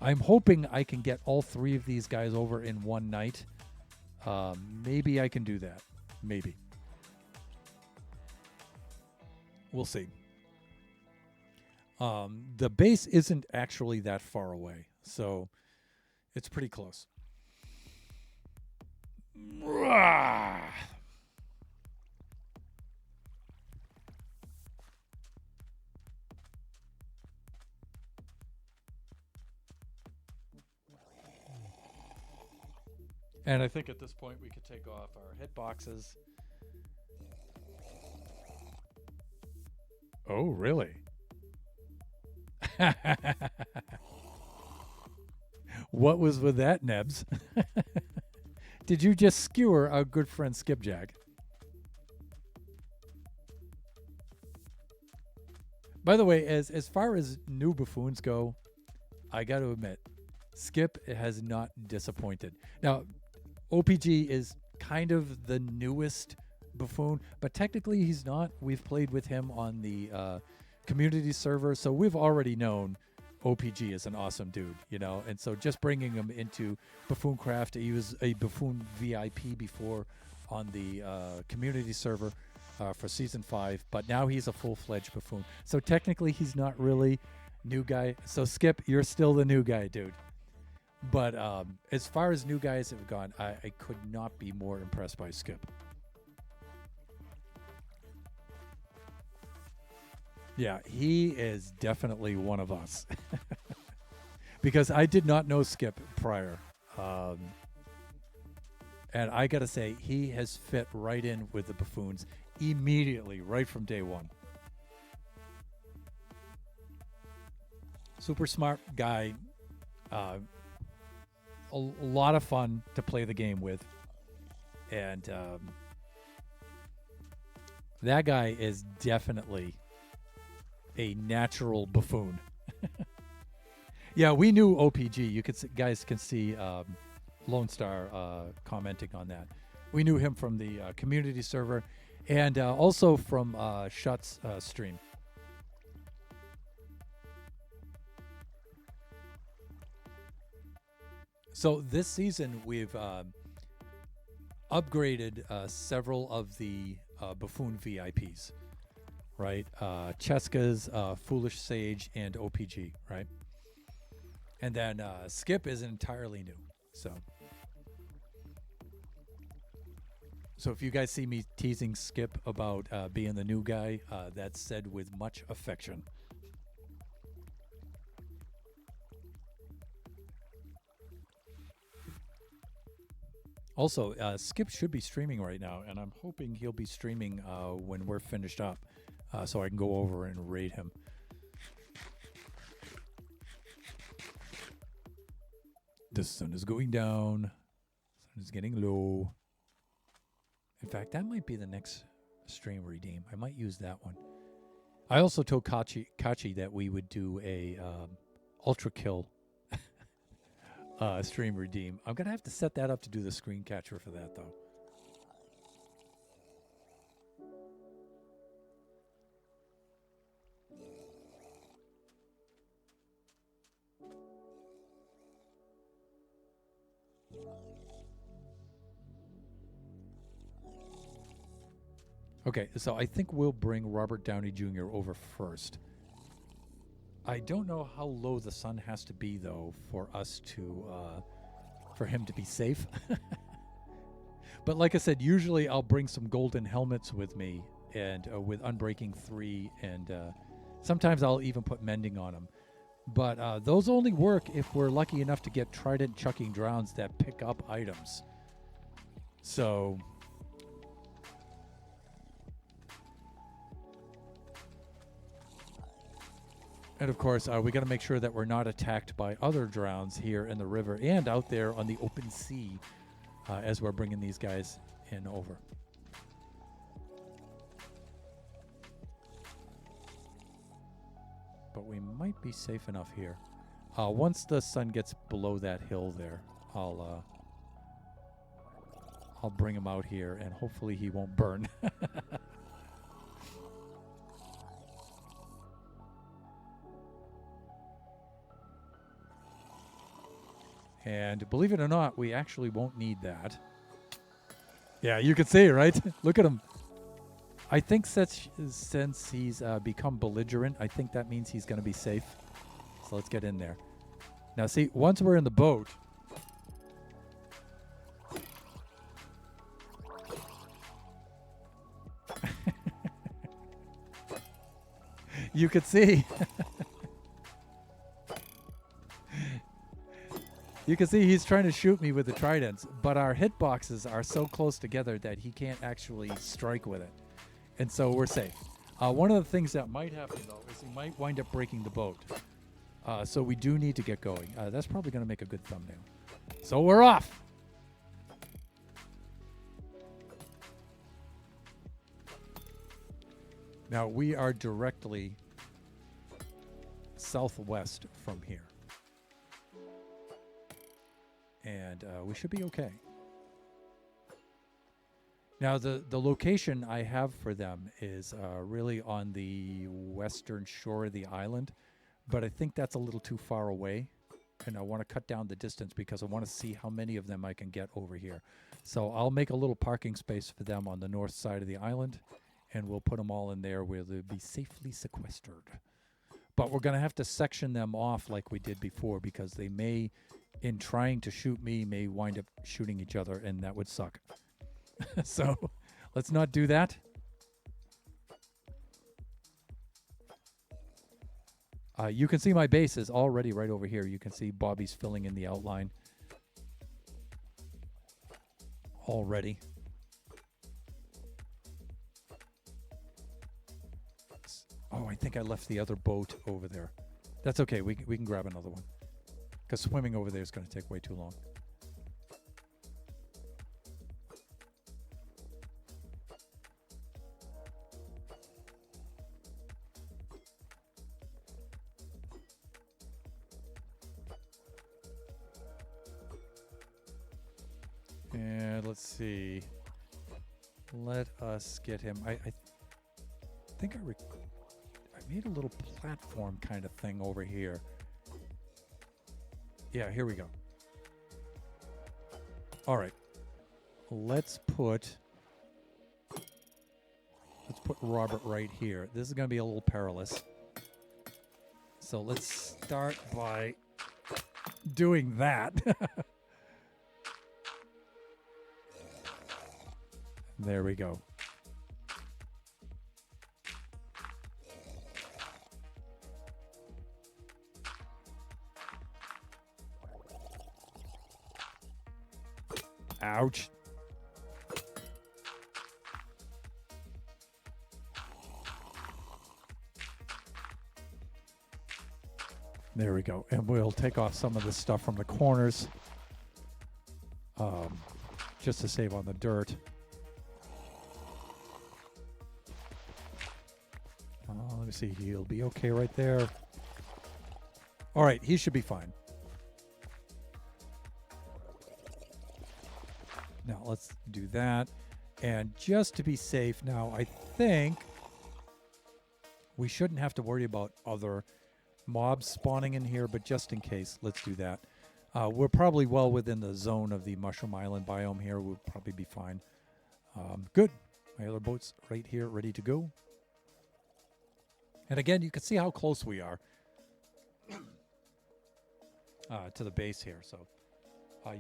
I'm hoping I can get all 3 of these guys over in one night. Maybe I can do that. Maybe. We'll see. The base isn't actually that far away, so it's pretty close. And I think at this point we could take off our hitboxes. Oh, really? What was with that, Nebs? Did you just skewer our good friend Skipjack? By the way, as far as new buffoons go, I got to admit, Skip has not disappointed. Now, OPG is kind of the newest buffoon, but technically he's not. We've played with him on the community server, so we've already known OPG is an awesome dude, you know. And so just bringing him into Buffooncraft, he was a Buffoon VIP before on the community server for Season 5, but now he's a full-fledged buffoon. So technically he's not really new guy. So Skip, you're still the new guy, dude. But as far as new guys have gone, I could not be more impressed by Skip. Yeah, he is definitely one of us. Because I did not know Skip prior. And I got to say, he has fit right in with the buffoons immediately, right from day one. Super smart guy. A lot of fun to play the game with. And that guy is definitely a natural buffoon. Yeah, we knew OPG. You could guys can see Lone Star commenting on that. We knew him from the community server and also from Shut's stream. So this season we've upgraded several of the buffoon VIPs, right? Cheska's, Foolish Sage, and OPG, right? And then Skip is entirely new. So if you guys see me teasing Skip about being the new guy, that's said with much affection. Also, Skip should be streaming right now, and I'm hoping he'll be streaming when we're finished up, so I can go over and raid him. The sun is going down. The sun is getting low. In fact, that might be the next stream redeem. I might use that one. I also told Kachi that we would do a ultra kill stream redeem. I'm going to have to set that up to do the screen capture for that, though. Okay, so I think we'll bring Robert Downey Jr. over first. I don't know how low the sun has to be, though, for us to, for him to be safe. But like I said, usually I'll bring some golden helmets with me, and with Unbreaking 3, and sometimes I'll even put Mending on them. But those only work if we're lucky enough to get Trident Chucking Drowns that pick up items. So... And of course, we got to make sure that we're not attacked by other drowns here in the river and out there on the open sea as we're bringing these guys in over. But we might be safe enough here. Once the sun gets below that hill there, I'll bring him out here, and hopefully he won't burn. And believe it or not, we actually won't need that. Yeah, you can see, right? Look at him. I think since he's become belligerent, I think that means he's going to be safe. So let's get in there. Now, see, once we're in the boat... you could see... You can see he's trying to shoot me with the tridents, but our hitboxes are so close together that he can't actually strike with it. And so we're safe. One of the things that might happen, though, is he might wind up breaking the boat. So we do need to get going. That's probably going to make a good thumbnail. So we're off. Now we are directly southwest from here. And we should be okay. Now the location I have for them is really on the western shore of the island. But I think that's a little too far away. And I want to cut down the distance because I want to see how many of them I can get over here. So I'll make a little parking space for them on the north side of the island. And we'll put them all in there where they'll be safely sequestered. But we're going to have to section them off like we did before because they may, in trying to shoot me, may wind up shooting each other. And that would suck. So let's not do that. You can see my base is already right over here. You can see Bobby's filling in the outline already. Oh, I think I left the other boat over there. That's okay. We can grab another one because swimming over there is going to take way too long. And let's see. Let us get him. I think I made a little platform kind of thing over here. Yeah, here we go. All right. Let's put Robert right here. This is going to be a little perilous. So let's start by doing that. There we go. Ouch. There we go. And we'll take off some of the stuff from the corners just to save on the dirt. Let me see. He'll be okay right there. All right. He should be fine. Now let's do that. And just to be safe now, I think we shouldn't have to worry about other mobs spawning in here, but just in case, let's do that. We're probably well within the zone of the Mushroom Island biome here. We'll probably be fine. Good. My other boat's right here, ready to go. And again, you can see how close we are to the base here. So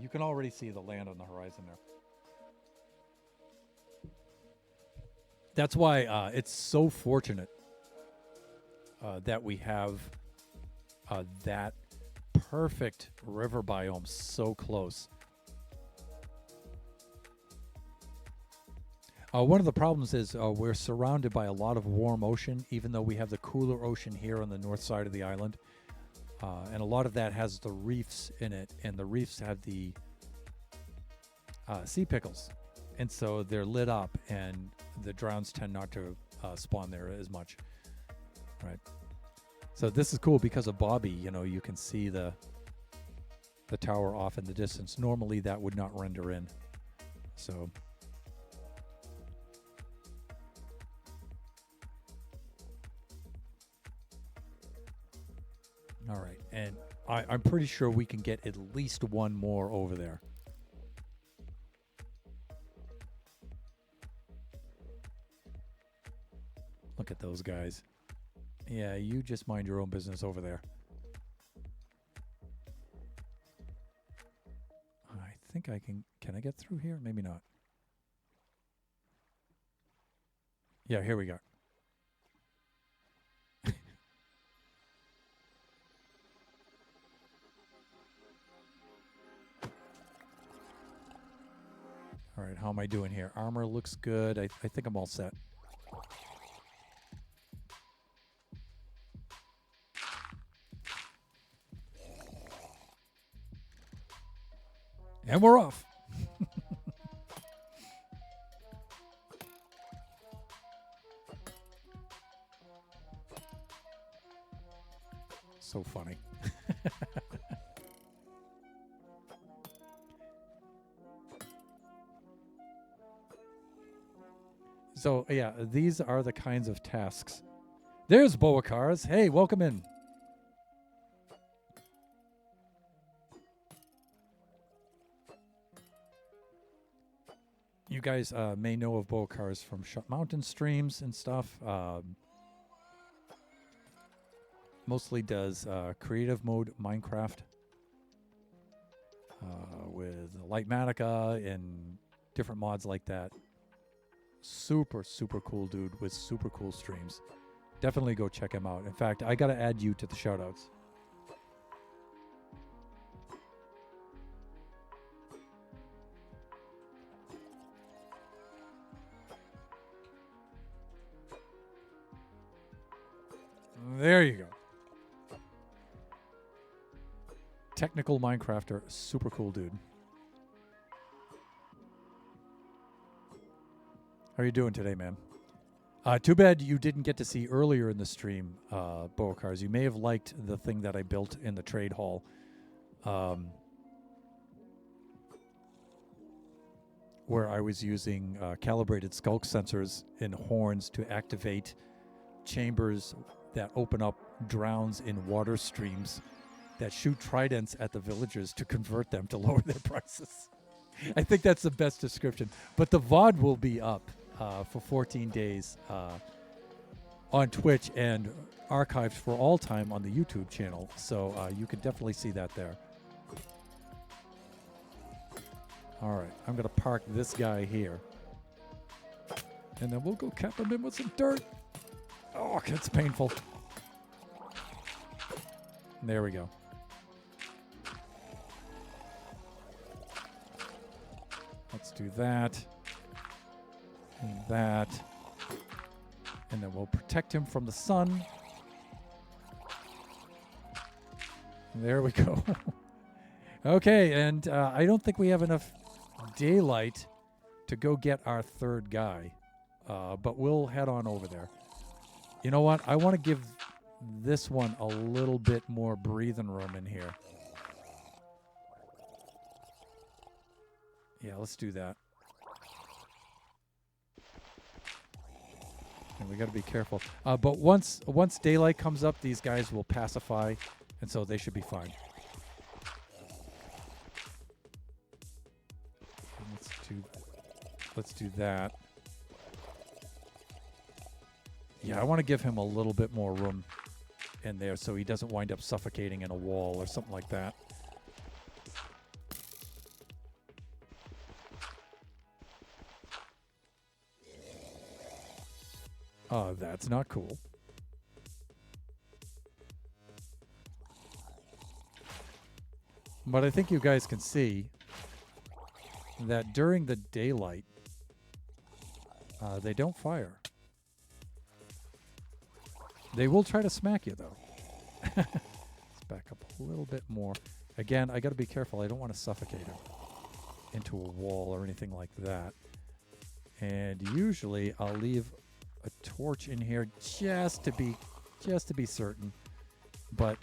you can already see the land on the horizon there. That's why it's so fortunate that we have that perfect river biome so close. One of the problems is we're surrounded by a lot of warm ocean, even though we have the cooler ocean here on the north side of the island. And a lot of that has the reefs in it, and the reefs have the sea pickles. And so they're lit up, and the drowns tend not to spawn there as much. Right. So this is cool because of Bobby. You know, you can see the tower off in the distance. Normally that would not render in. So... All right, and I'm pretty sure we can get at least one more over there. Look at those guys. Yeah, you just mind your own business over there. I think I can I get through here? Maybe not. Yeah, here we go. All right, how am I doing here? Armor looks good. I think I'm all set. And we're off. So funny. So, yeah, these are the kinds of tasks. There's Boakars. Hey, welcome in. You guys may know of Boakars from Shut Mountain streams and stuff. Mostly does creative mode Minecraft with Lightmatica and different mods like that. Super, super cool dude with super cool streams. Definitely go check him out. In fact, I got to add you to the shoutouts. There you go. Technical Minecrafter, super cool dude. How are you doing today, man? Too bad you didn't get to see earlier in the stream, Boakars. You may have liked the thing that I built in the trade hall. Where I was using calibrated skulk sensors and horns to activate chambers that open up drowns in water streams that shoot tridents at the villagers to convert them to lower their prices. I think that's the best description. But the VOD will be up for 14 days on Twitch and archived for all time on the YouTube channel. So you can definitely see that there. All right, I'm going to park this guy here. And then we'll go cap him in with some dirt. Oh, it's painful. There we go. Let's do that. And that. And then we'll protect him from the sun. There we go. Okay, and I don't think we have enough daylight to go get our third guy. But we'll head on over there. You know what? I want to give this one a little bit more breathing room in here. Yeah, let's do that. And we got to be careful. But once daylight comes up, these guys will pacify, and so they should be fine. Let's do that. Yeah, I want to give him a little bit more room in there so he doesn't wind up suffocating in a wall or something like that. Oh, that's not cool. But I think you guys can see that during the daylight, they don't fire. They will try to smack you, though. Let's back up a little bit more. Again, I got to be careful. I don't want to suffocate him into a wall or anything like that. And usually, I'll leave a torch in here just to be certain. But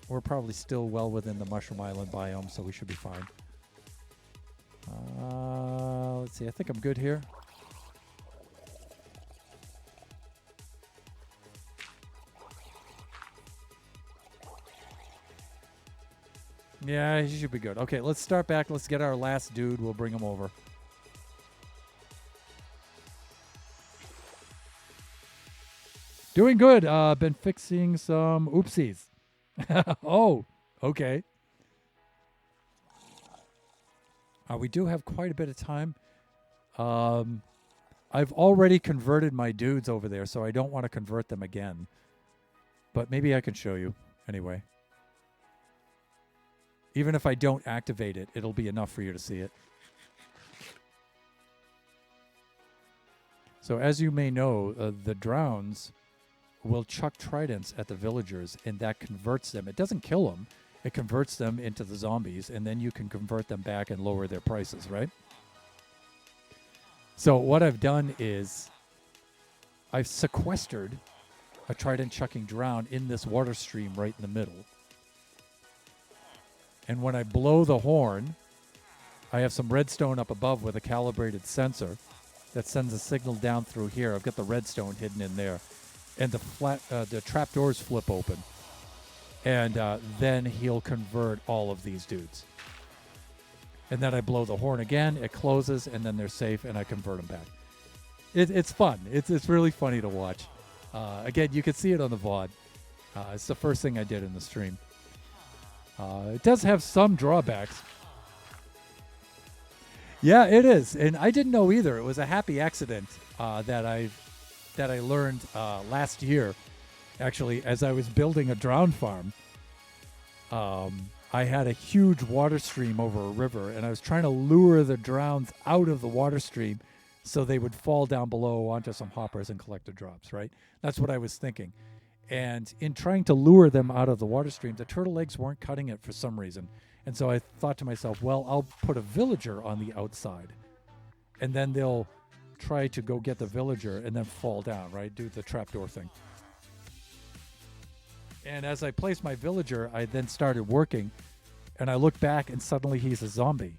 we're probably still well within the Mushroom Island biome, so we should be fine. Let's see. I think I'm good here. Yeah, he should be good. Okay, let's start back. Let's get our last dude. We'll bring him over. Doing good. Been fixing some oopsies. Oh, okay. We do have quite a bit of time. I've already converted my dudes over there, so I don't want to convert them again. But maybe I can show you anyway. Even if I don't activate it, it'll be enough for you to see it. So as you may know, the drowns will chuck tridents at the villagers, and that converts them. It doesn't kill them. it converts them into the zombies, and then you can convert them back and lower their prices, right? So what I've done is I've sequestered a trident chucking drown in this water stream right in the middle. And when I blow the horn, I have some redstone up above with a calibrated sensor that sends a signal down through here. I've got the redstone hidden in there. And the trapdoors flip open. And then he'll convert all of these dudes. And then I blow the horn again, it closes, and then they're safe, and I convert them back. It's fun. It's really funny to watch. Again, you can see it on the VOD. It's the first thing I did in the stream. It does have some drawbacks. Yeah, it is, and I didn't know either. It was a happy accident that I learned last year. Actually, as I was building a drown farm, I had a huge water stream over a river, and I was trying to lure the drowns out of the water stream so they would fall down below onto some hoppers and collect the drops, right? That's what I was thinking. And in trying to lure them out of the water stream, the turtle eggs weren't cutting it for some reason. And so I thought to myself, well, I'll put a villager on the outside, and then they'll try to go get the villager and then fall down, right? Do the trapdoor thing. And as I placed my villager, I then started working, and I look back, and suddenly he's a zombie.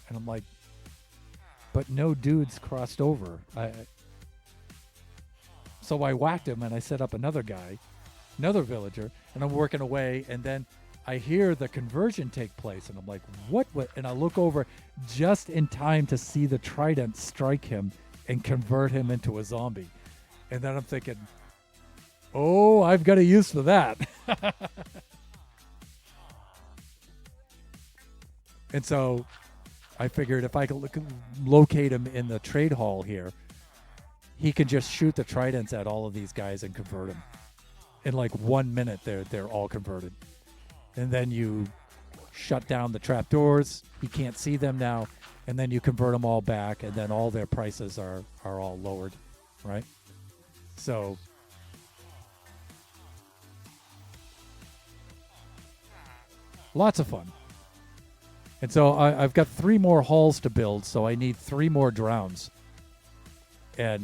And I'm like, but no dudes crossed over. So I whacked him, and I set up another guy, another villager, and I'm working away, and then I hear the conversion take place, and I'm like, what? And I look over just in time to see the trident strike him and convert him into a zombie. And then I'm thinking, oh, I've got a use for that. And so I figured if I could locate him in the trade hall here, he can just shoot the tridents at all of these guys and convert them. In like 1 minute, they're all converted. And then you shut down the trapdoors. He can't see them now. And then you convert them all back, and then all their prices are all lowered, right? So lots of fun. And so I've got 3 more halls to build, so I need 3 more drowns. And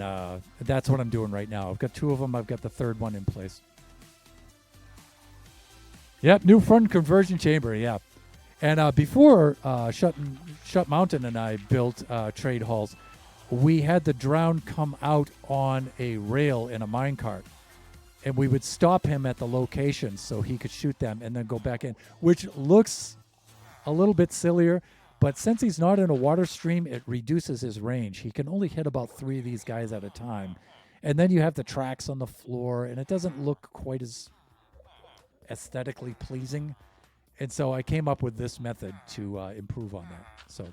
that's what I'm doing right now. I've got 2 of them. I've got the 3rd one in place. Yep, new front conversion chamber, yeah. And before Shut Mountain and I built trade halls, we had the drown come out on a rail in a minecart. And we would stop him at the location so he could shoot them and then go back in, which looks a little bit sillier, but since he's not in a water stream, it reduces his range. He can only hit about 3 of these guys at a time. And then you have the tracks on the floor, and it doesn't look quite as aesthetically pleasing. And so I came up with this method to improve on that. So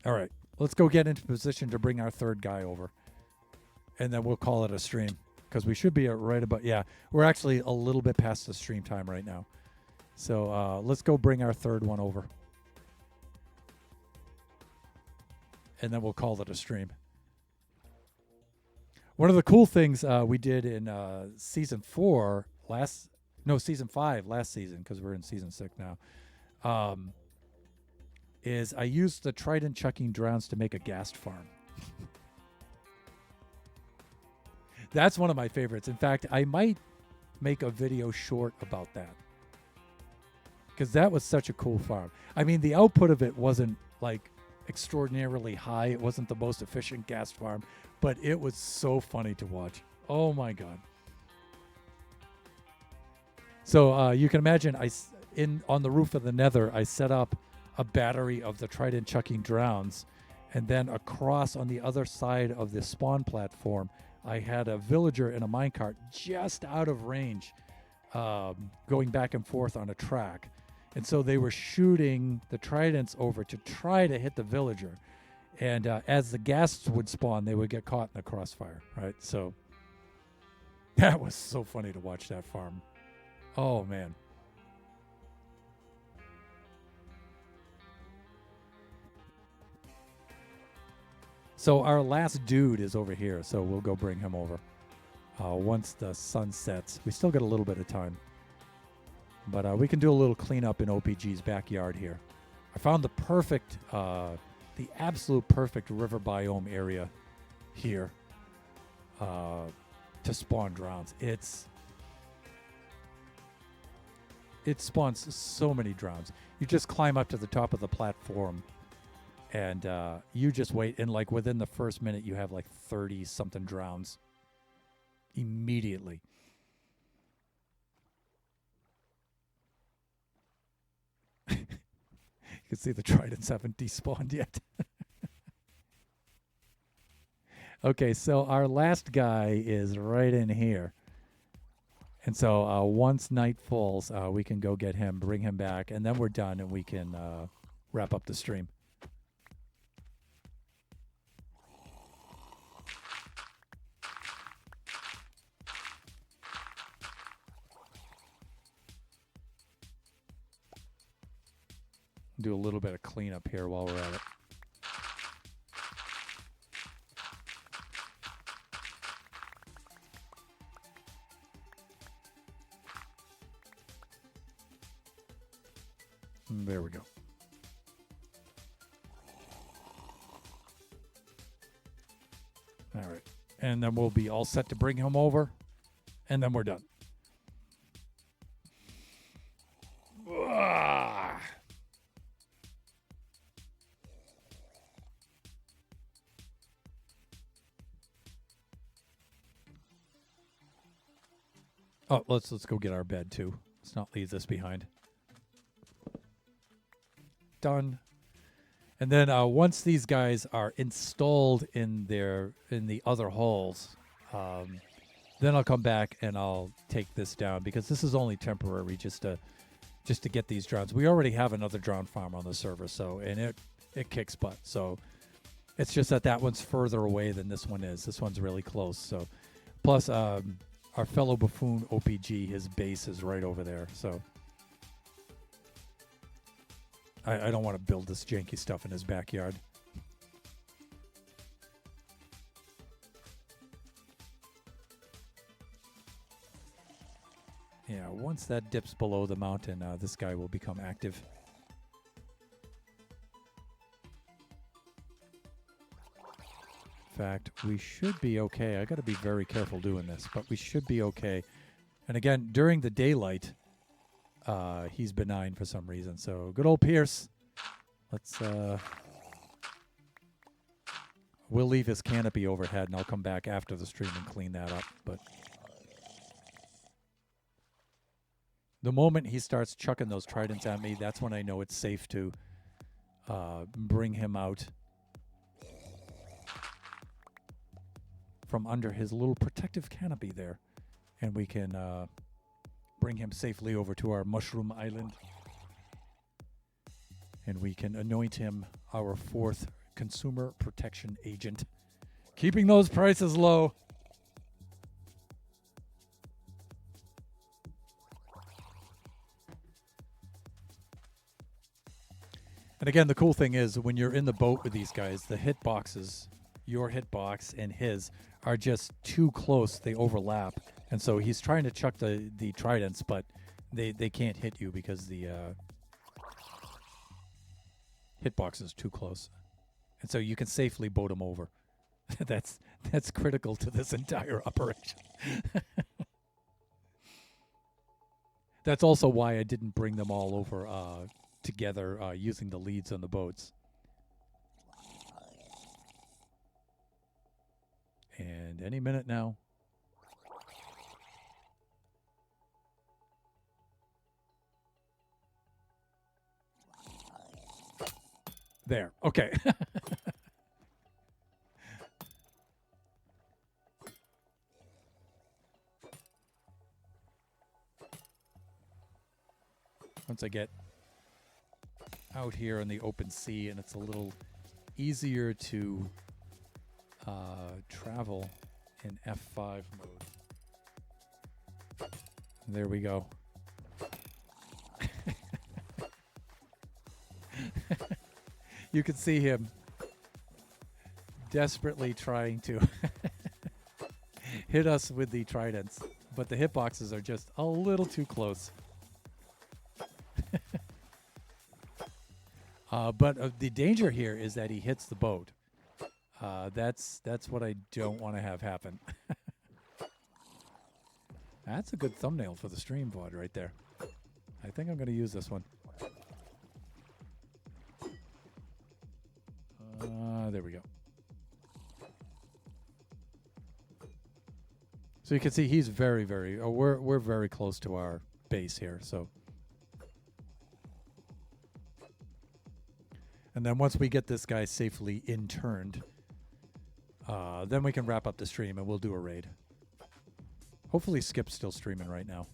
all right, let's go get into position to bring our 3rd guy over, and then we'll call it a stream, because we should be right about, yeah, we're actually a little bit past the stream time right now. So let's go bring our 3rd one over, and then we'll call it a stream. One of the cool things we did in season 5 last season, because we're in season 6 now, is I used the trident chucking drowns to make a ghast farm. That's one of my favorites. In fact, I might make a video short about that, because that was such a cool farm. I mean, the output of it wasn't like extraordinarily high. It wasn't the most efficient ghast farm, but it was so funny to watch. Oh my God. So you can imagine on the roof of the Nether, I set up a battery of the trident chucking drowns, and then across on the other side of the spawn platform, I had a villager in a minecart just out of range, going back and forth on a track. And so they were shooting the tridents over to try to hit the villager. And as the ghasts would spawn, they would get caught in the crossfire, right? So that was so funny to watch that farm. Oh, man. So our last dude is over here, so we'll go bring him over. once the sun sets. We still got a little bit of time. But we can do a little cleanup in OPG's backyard here. I found the absolute perfect river biome area here to spawn drowns. It spawns so many drowns. You just climb up to the top of the platform, and you just wait. And like within the first minute, you have like 30 something drowns immediately. You can see the tridents haven't despawned yet. Okay, so our last guy is right in here. And so once night falls, we can go get him, bring him back, and then we're done, and we can wrap up the stream. Do a little bit of cleanup here while we're at it. There we go. All right. And then we'll be all set to bring him over, and then we're done. Oh, let's go get our bed too. Let's not leave this behind. Done. And then once these guys are installed in the other holes, then I'll come back and I'll take this down, because this is only temporary, just to get these drowns. We already have another drown farm on the server, so and it kicks butt. So it's just that one's further away than this one is. This one's really close. So plus our fellow Buffoon OPG, his base is right over there. So I don't want to build this janky stuff in his backyard. Yeah, once that dips below the mountain, this guy will become active. In fact, we should be okay. I got to be very careful doing this, but we should be okay. And again, during the daylight, he's benign for some reason. So good old Pierce. Let's we'll leave his canopy overhead, and I'll come back after the stream and clean that up. But the moment he starts chucking those tridents at me, that's when I know it's safe to bring him out from under his little protective canopy there, and we can bring him safely over to our mushroom island, and we can anoint him our 4th consumer protection agent, keeping those prices low. And again, the cool thing is when you're in the boat with these guys, the hitboxes, your hitbox and his, are just too close. They overlap. And so he's trying to chuck the tridents, but they can't hit you because the hitbox is too close. And so you can safely boat him over. That's critical to this entire operation. That's also why I didn't bring them all over together using the leads on the boats. And any minute now. There. Okay. Once I get out here in the open sea and it's a little easier to travel in F5 mode. There we go. You can see him desperately trying to hit us with the tridents, but the hitboxes are just a little too close. But the danger here is that he hits the boat. That's what I don't want to have happen. That's a good thumbnail for the stream VOD right there. I think I'm going to use this one. There we go. So you can see he's very, very. We're very close to our base here. So, and then once we get this guy safely interned, then we can wrap up the stream and we'll do a raid. Hopefully, Skip's still streaming right now.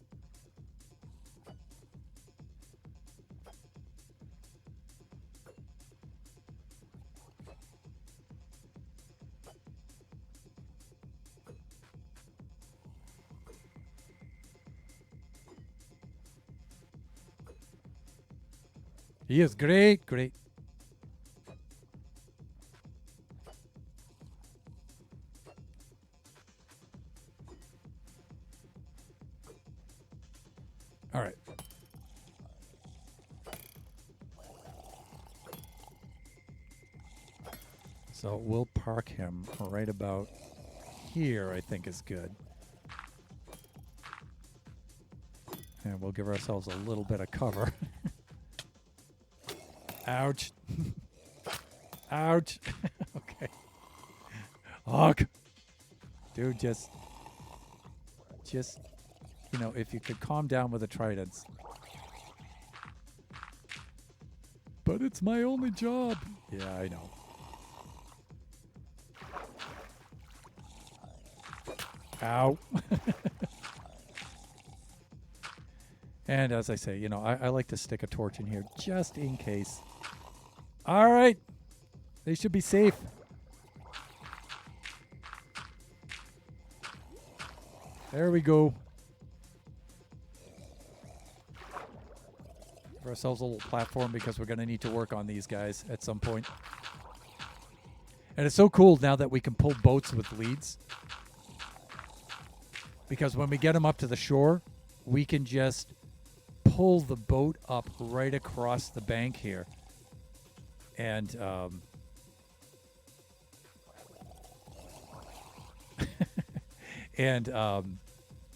He is great, great. All right. So we'll park him right about here, I think is good. And we'll give ourselves a little bit of cover. Ouch. Ouch. Okay. Ugh. Dude, just, you know, if you could calm down with the tridents. But it's my only job. Yeah, I know. Ow. And as I say, you know, I like to stick a torch in here just in case. All right. They should be safe. There we go. Give ourselves a little platform because we're going to need to work on these guys at some point. And it's so cool now that we can pull boats with leads. Because when we get them up to the shore, we can just pull the boat up right across the bank here. And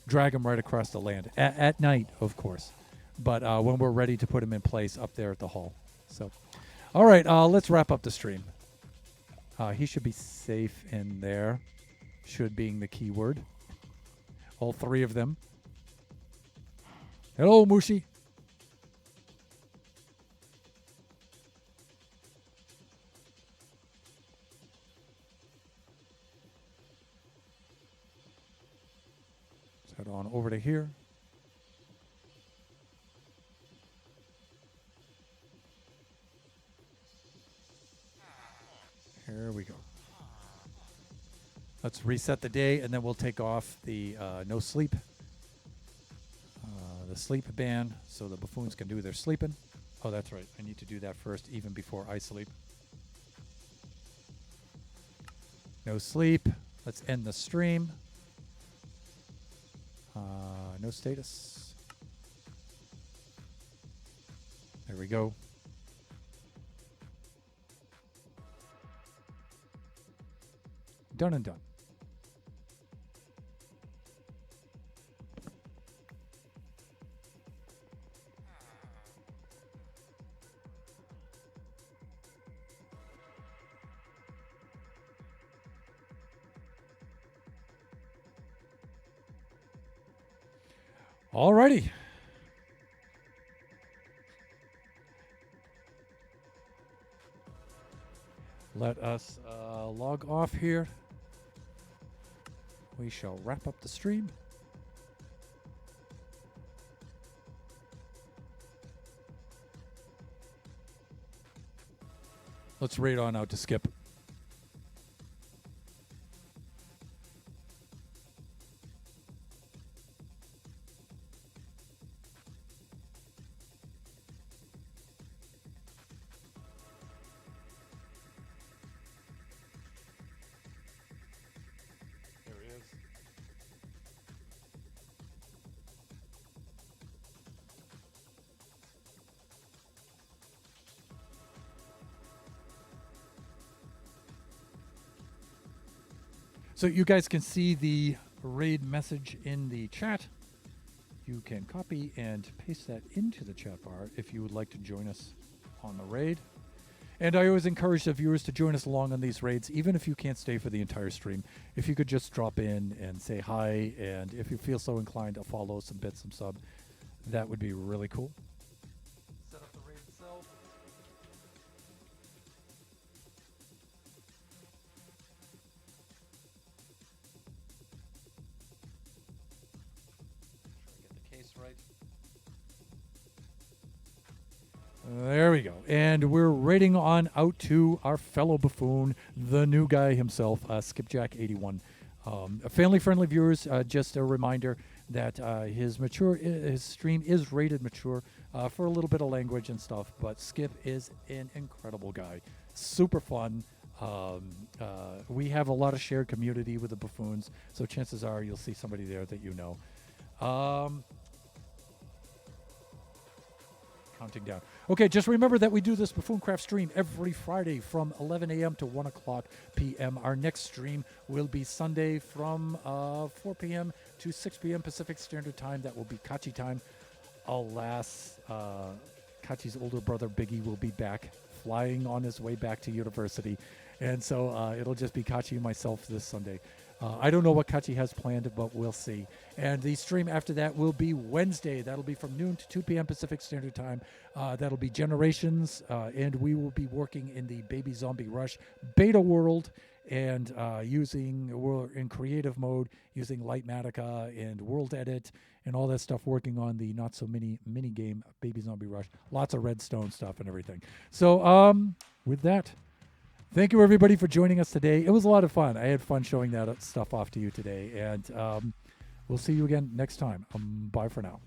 drag them right across the land. At night, of course. But when we're ready to put them in place up there at the hull. So, all right, let's wrap up the stream. He should be safe in there. Should being the key word. All three of them. Hello, Mushi. Let's head on over to here. Here we go. Let's reset the day, and then we'll take off the no sleep, the sleep ban, so the buffoons can do their sleeping. Oh, that's right. I need to do that first, even before I sleep. No sleep. Let's end the stream. No status. There we go. Done and done. Alrighty. Let us log off here. We shall wrap up the stream. Let's raid on out to Skip. There he is. So you guys can see the raid message in the chat. You can copy and paste that into the chat bar if you would like to join us on the raid. And I always encourage the viewers to join us along on these raids, even if you can't stay for the entire stream. If you could just drop in and say hi, and if you feel so inclined to follow, some bits, some sub, that would be really cool. Set up the raid itself. Get the case right. There we go. And we're raiding on out to our fellow buffoon, the new guy himself, Skipjack81. Family-friendly viewers, just a reminder that his stream is rated mature for a little bit of language and stuff, but Skip is an incredible guy. Super fun. We have a lot of shared community with the buffoons, so chances are you'll see somebody there that you know. Counting down. Okay, just remember that we do this Buffooncraft stream every Friday from 11 a.m. to 1 o'clock p.m. Our next stream will be Sunday from 4 p.m. to 6 p.m. Pacific Standard Time. That will be Kachi time. Alas, Kachi's older brother Biggie will be back, flying on his way back to university. And so it'll just be Kachi and myself this Sunday. I don't know what Kachi has planned, but we'll see. And the stream after that will be Wednesday. That'll be from noon to 2 p.m. Pacific Standard Time. That'll be Generations, and we will be working in the Baby Zombie Rush beta world and we're in creative mode, using Lightmatica and World Edit and all that stuff, working on the not-so-mini game Baby Zombie Rush. Lots of redstone stuff and everything. So with that, thank you, everybody, for joining us today. It was a lot of fun. I had fun showing that stuff off to you today. And we'll see you again next time. Bye for now.